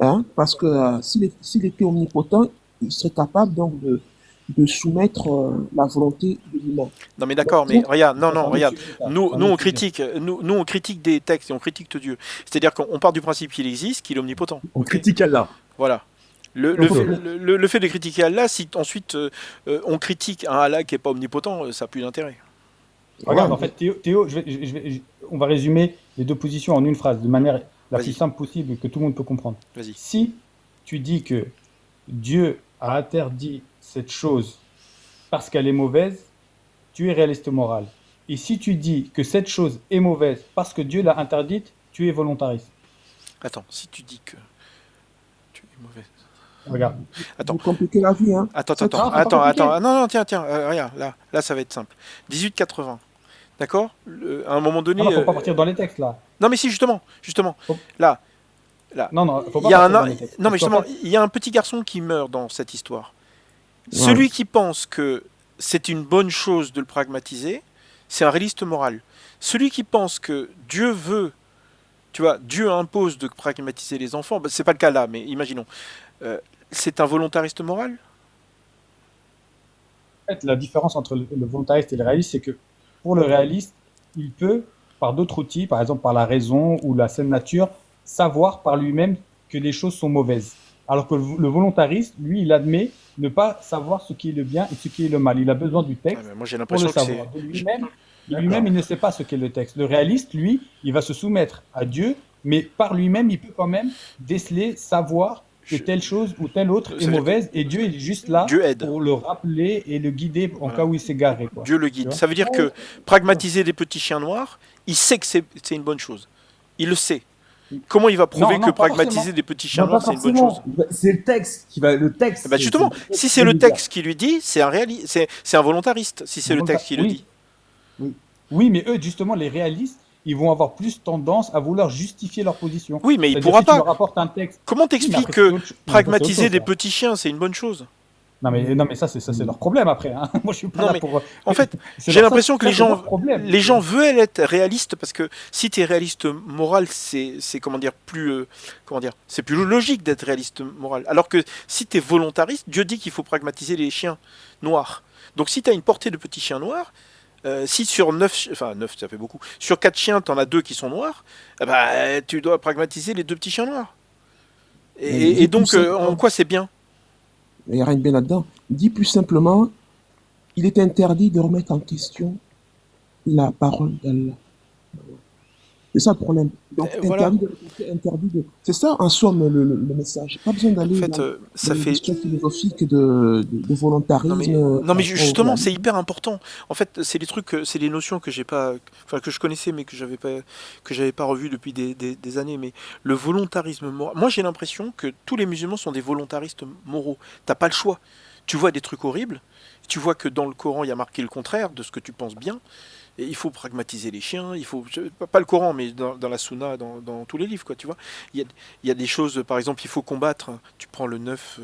Hein, parce que s'il était omnipotent, il serait capable donc de soumettre la volonté de l'humain. Non mais d'accord, mais regarde, Ça, c'est un regarde. autre sujet, ça. Nous C'est un on autre critique, nous on critique des textes et on critique Dieu. C'est-à-dire qu'on part du principe qu'il existe, qu'il est omnipotent. On critique Allah. Voilà. Le fait de critiquer Allah, si ensuite on critique un Allah qui n'est pas omnipotent, ça n'a plus d'intérêt. Regarde, en fait, Théo, on va résumer les deux positions en une phrase, de manière la plus simple possible que tout le monde peut comprendre. Vas-y. Si tu dis que Dieu a interdit cette chose parce qu'elle est mauvaise, tu es réaliste moral. Et si tu dis que cette chose est mauvaise parce que Dieu l'a interdite, tu es volontariste. Attends, si tu dis que tu es mauvais. Regarde. Attends. Vous compliquez la vie, hein. Attends. Non, tiens, regarde, là, ça va être simple. 1880. D'accord. À un moment donné. Il ne faut pas partir dans les textes, là. Non, mais si, justement. Là. Non, faut pas il y a partir dans les textes. Non, mais Parce qu'en justement, il y a un petit garçon qui meurt dans cette histoire. Celui qui pense que c'est une bonne chose de le pragmatiser, c'est un réaliste moral. Celui qui pense que Dieu veut, tu vois, Dieu impose de pragmatiser les enfants, c'est pas le cas là, mais imaginons. C'est un volontariste moral? En fait, la différence entre le volontariste et le réaliste, c'est que pour le réaliste, il peut, par d'autres outils, par exemple par la raison ou la saine nature, savoir par lui-même que les choses sont mauvaises. Alors que le volontariste, lui, il admet ne pas savoir ce qui est le bien et ce qui est le mal. Il a besoin du texte moi, j'ai pour l'impression le que savoir. De lui-même, il ne sait pas ce qu'est le texte. Le réaliste, lui, il va se soumettre à Dieu, mais par lui-même, il peut quand même déceler, savoir que telle chose ou telle autre est mauvaise, et Dieu est juste là pour le rappeler et le guider en cas où il s'est garé. Quoi. Dieu le guide. Ça veut dire que pragmatiser des petits chiens noirs, il sait que c'est une bonne chose. Il le sait. Comment il va prouver que pragmatiser des petits chiens noirs, c'est une bonne chose? C'est le texte qui va. Le texte. Bah justement, si c'est le texte qui lui dit, c'est un volontariste. Si c'est le texte qui le dit. Oui, mais eux, justement, les réalistes, ils vont avoir plus tendance à vouloir justifier leur position. Oui, mais il pourra pas. Un texte. Comment t'expliques que pragmatiser des petits chiens, c'est une bonne chose? Non mais ça c'est leur problème après. Hein. Moi je suis pas là pour. En fait, j'ai l'impression que les gens veulent être réalistes parce que si tu es réaliste moral, c'est c'est plus logique d'être réaliste moral. Alors que si tu es volontariste, Dieu dit qu'il faut pragmatiser les chiens noirs. Donc si tu as une portée de petits chiens noirs, si sur 9 ça fait beaucoup, sur 4 chiens, tu en as 2 qui sont noirs, tu dois pragmatiser les 2 petits chiens noirs. Et donc, en quoi c'est bien? Il n'y a rien de bien là-dedans. Dit plus simplement, il est interdit de remettre en question la parole d'Allah. C'est ça le problème. Donc, interdit de... C'est ça, en somme, le message. Pas besoin d'aller dans une question philosophique de volontarisme. Non, mais justement, c'est hyper important. En fait, c'est les trucs, c'est les notions que j'ai pas, que je connaissais, mais que j'avais pas revues depuis des années. Mais le volontarisme moral. Moi, j'ai l'impression que tous les musulmans sont des volontaristes moraux. T'as pas le choix. Tu vois des trucs horribles. Tu vois que dans le Coran, il y a marqué le contraire de ce que tu penses bien. Et il faut pragmatiser les chiens, il faut pas le Coran, mais dans la Sunna, dans tous les livres, quoi, tu vois. Il y a des choses, par exemple, il faut combattre. Tu prends le 9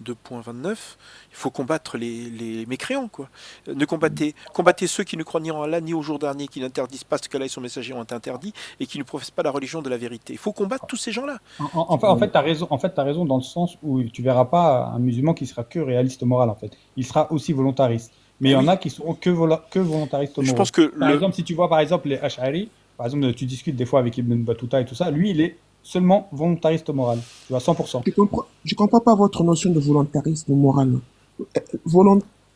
2.29, il faut combattre les mécréants, quoi. Combattez ceux qui ne croient ni en Allah ni au jour dernier, qui n'interdisent pas ce qu'Allah et son messager ont interdit et qui ne professent pas la religion de la vérité. Il faut combattre tous ces gens-là. En fait, t'as raison. En fait, t'as raison dans le sens où tu verras pas un musulman qui sera que réaliste moral. En fait, il sera aussi volontariste. Mais il y en a qui seront que volontaristes moraux. Je pense que par exemple, si tu vois par exemple les Ash'ari, par exemple, tu discutes des fois avec Ibn Battuta et tout ça, lui, il est seulement volontariste moral, tu vois, 100%. Je comprends pas votre notion de volontarisme moral.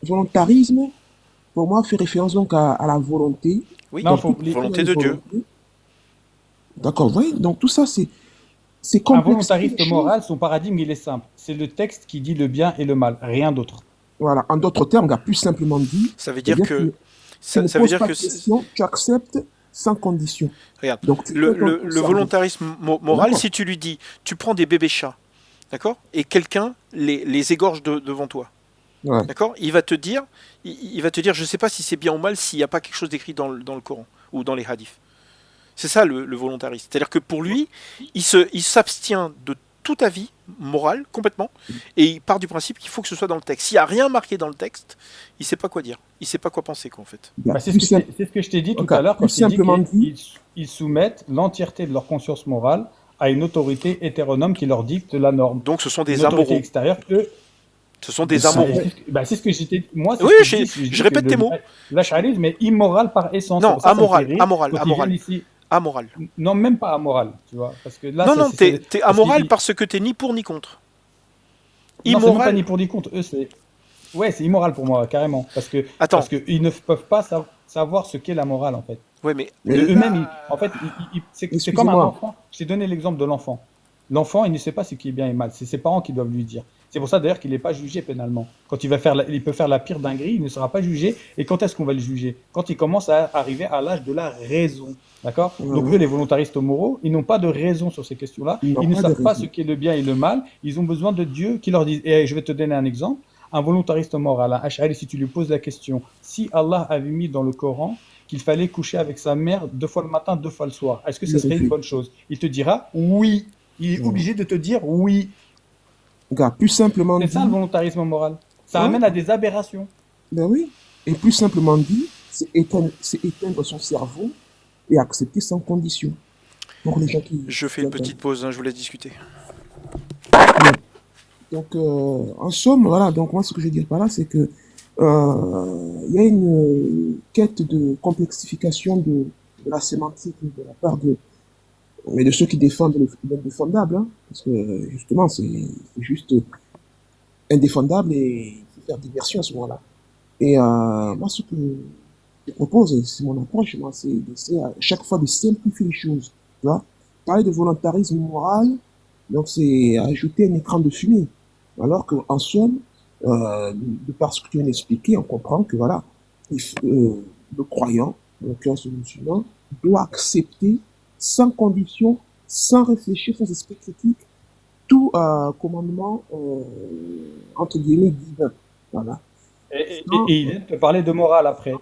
Volontarisme, pour moi, fait référence donc à la volonté. Oui, volonté de Dieu. D'accord, oui. Donc tout ça, c'est complexe. Un volontariste moral, son paradigme, il est simple. C'est le texte qui dit le bien et le mal, rien d'autre. Voilà, en d'autres termes, il a plus simplement dit. Ça veut dire que tu acceptes sans condition. Regarde, donc, le volontarisme moral, si tu lui dis, tu prends des bébés chats, d'accord, et quelqu'un les égorge devant toi, d'accord, il va te dire, je sais pas si c'est bien ou mal, s'il n'y a pas quelque chose d'écrit dans le Coran ou dans les hadiths. C'est ça le volontariste. C'est-à-dire que pour lui, il s'abstient de tout avis moral, complètement, et il part du principe qu'il faut que ce soit dans le texte. S'il n'y a rien marqué dans le texte, il ne sait pas quoi dire. Il ne sait pas quoi penser, quoi, en fait. C'est ce que je t'ai dit tout à l'heure, quand je t'ai dit qu'ils soumettent l'entièreté de leur conscience morale à une autorité hétéronome qui leur dicte la norme. Donc ce sont des amoureux. Extérieure, ce sont des amoureux. C'est ce que j'étais. Moi, oui, je répète tes mots. L'ash'arisme est immoral par essence. Non, amoral. Amoral. Non, même pas amoral, tu vois. Parce que là, non, t'es amoral parce que t'es ni pour ni contre. Immoral. Non, c'est pas ni pour ni contre. Eux, c'est. Ouais, c'est immoral pour moi, carrément. Parce qu'ils ne peuvent pas savoir ce qu'est la morale, en fait. Ouais, mais eux-mêmes, en fait, c'est comme un enfant. Je t'ai donné l'exemple de l'enfant. L'enfant, il ne sait pas ce qui est bien et mal. C'est ses parents qui doivent lui dire. C'est pour ça d'ailleurs qu'il n'est pas jugé pénalement. Quand il peut faire la pire dinguerie, il ne sera pas jugé. Et quand est-ce qu'on va le juger? Quand il commence à arriver à l'âge de la raison. D'accord? Donc eux, les volontaristes moraux, ils n'ont pas de raison sur ces questions-là. Ils ne savent pas ce qu'est le bien et le mal. Ils ont besoin de Dieu qui leur dise. Et je vais te donner un exemple. Un volontariste moral, un Ash'ari, si tu lui poses la question, si Allah avait mis dans le Coran qu'il fallait coucher avec sa mère 2 fois le matin, 2 fois le soir, est-ce que ce serait une bonne chose? Il te dira oui. Il est obligé de te dire oui. Regarde, plus simplement dit... C'est ça le volontarisme moral. Ça amène à des aberrations. Ben oui. Et plus simplement dit, c'est éteindre son cerveau et accepter sans condition. Pour les gens qui... Je fais une petite pause, je vous laisse discuter. Donc, en somme, voilà, donc moi ce que je veux dire par là, c'est que il y a une quête de complexification de la sémantique de la part de ceux qui défendent l'indéfendable, hein, parce que justement c'est juste indéfendable et il faut faire diversion à ce moment-là. Et moi ce que je propose, c'est mon approche, moi, c'est d'essayer à chaque fois de simplifier les choses. Tu vois, parler de volontarisme moral, donc c'est ajouter un écran de fumée. Alors qu'en somme, de par ce que tu viens d'expliquer, on comprend que voilà, le croyant, en l'occurrence le musulman, doit accepter sans condition, sans réfléchir, sans esprit critique, tout commandement entre guillemets divin. Voilà. Et il vient te parler de morale après.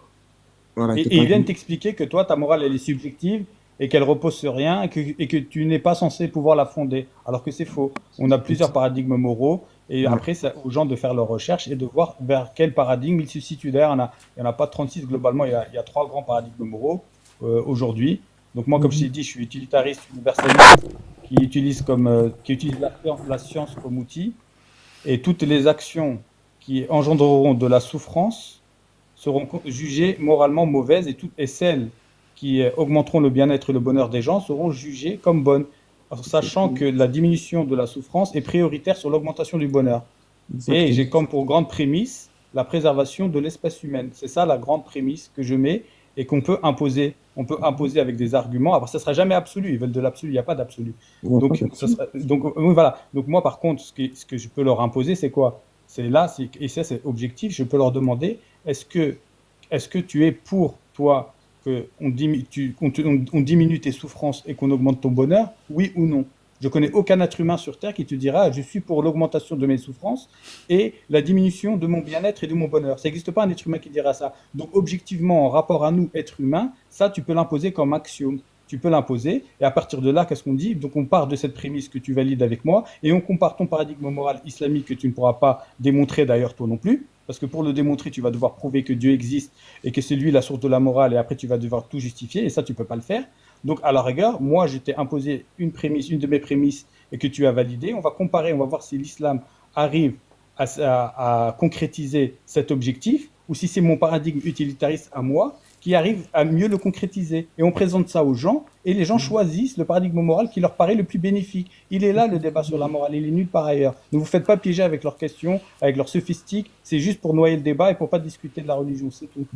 Voilà, et il vient t'expliquer que toi, ta morale, elle est subjective et qu'elle repose sur rien et que tu n'es pas censé pouvoir la fonder, alors que c'est faux. On a plusieurs paradigmes moraux et après, c'est aux gens de faire leurs recherches et de voir vers quel paradigme ils se situent. D'ailleurs, il n'y en a pas 36 globalement, il y a 3 grands paradigmes moraux aujourd'hui. Donc moi, comme je t'ai dit, je suis utilitariste universaliste qui utilise la science comme outil et toutes les actions qui engendreront de la souffrance seront jugées moralement mauvaises et celles qui augmenteront le bien-être et le bonheur des gens seront jugées comme bonnes, sachant que la diminution de la souffrance est prioritaire sur l'augmentation du bonheur. Exactement. Et j'ai comme pour grande prémisse la préservation de l'espèce humaine. C'est ça la grande prémisse que je mets et qu'on peut imposer. On peut imposer avec des arguments. Alors, ça ne sera jamais absolu. Ils veulent de l'absolu. Il n'y a pas d'absolu. Donc, voilà. Donc, moi, par contre, ce que je peux leur imposer, c'est quoi? Et ça, c'est objectif. Je peux leur demander, est-ce que tu es pour, toi, qu'on diminue tes souffrances et qu'on augmente ton bonheur? Oui ou non? Je connais aucun être humain sur Terre qui te dira je suis pour l'augmentation de mes souffrances et la diminution de mon bien-être et de mon bonheur. Ça n'existe pas un être humain qui dira ça. Donc objectivement, en rapport à nous, être humains, ça tu peux l'imposer comme axiome. Tu peux l'imposer et à partir de là, qu'est-ce qu'on dit? Donc on part de cette prémisse que tu valides avec moi et on compare ton paradigme moral islamique que tu ne pourras pas démontrer d'ailleurs toi non plus. Parce que pour le démontrer, tu vas devoir prouver que Dieu existe et que c'est lui la source de la morale et après tu vas devoir tout justifier et ça tu ne peux pas le faire. Donc à la rigueur, moi je t'ai imposé une de mes prémices et que tu as validé. On va comparer, on va voir si l'islam arrive à concrétiser cet objectif ou si c'est mon paradigme utilitariste à moi qui arrive à mieux le concrétiser. Et on présente ça aux gens et les gens choisissent le paradigme moral qui leur paraît le plus bénéfique. Il est là le débat sur la morale, il est nulle part ailleurs. Ne vous faites pas piéger avec leurs questions, avec leurs sophistiques. C'est juste pour noyer le débat et pour pas discuter de la religion, c'est tout.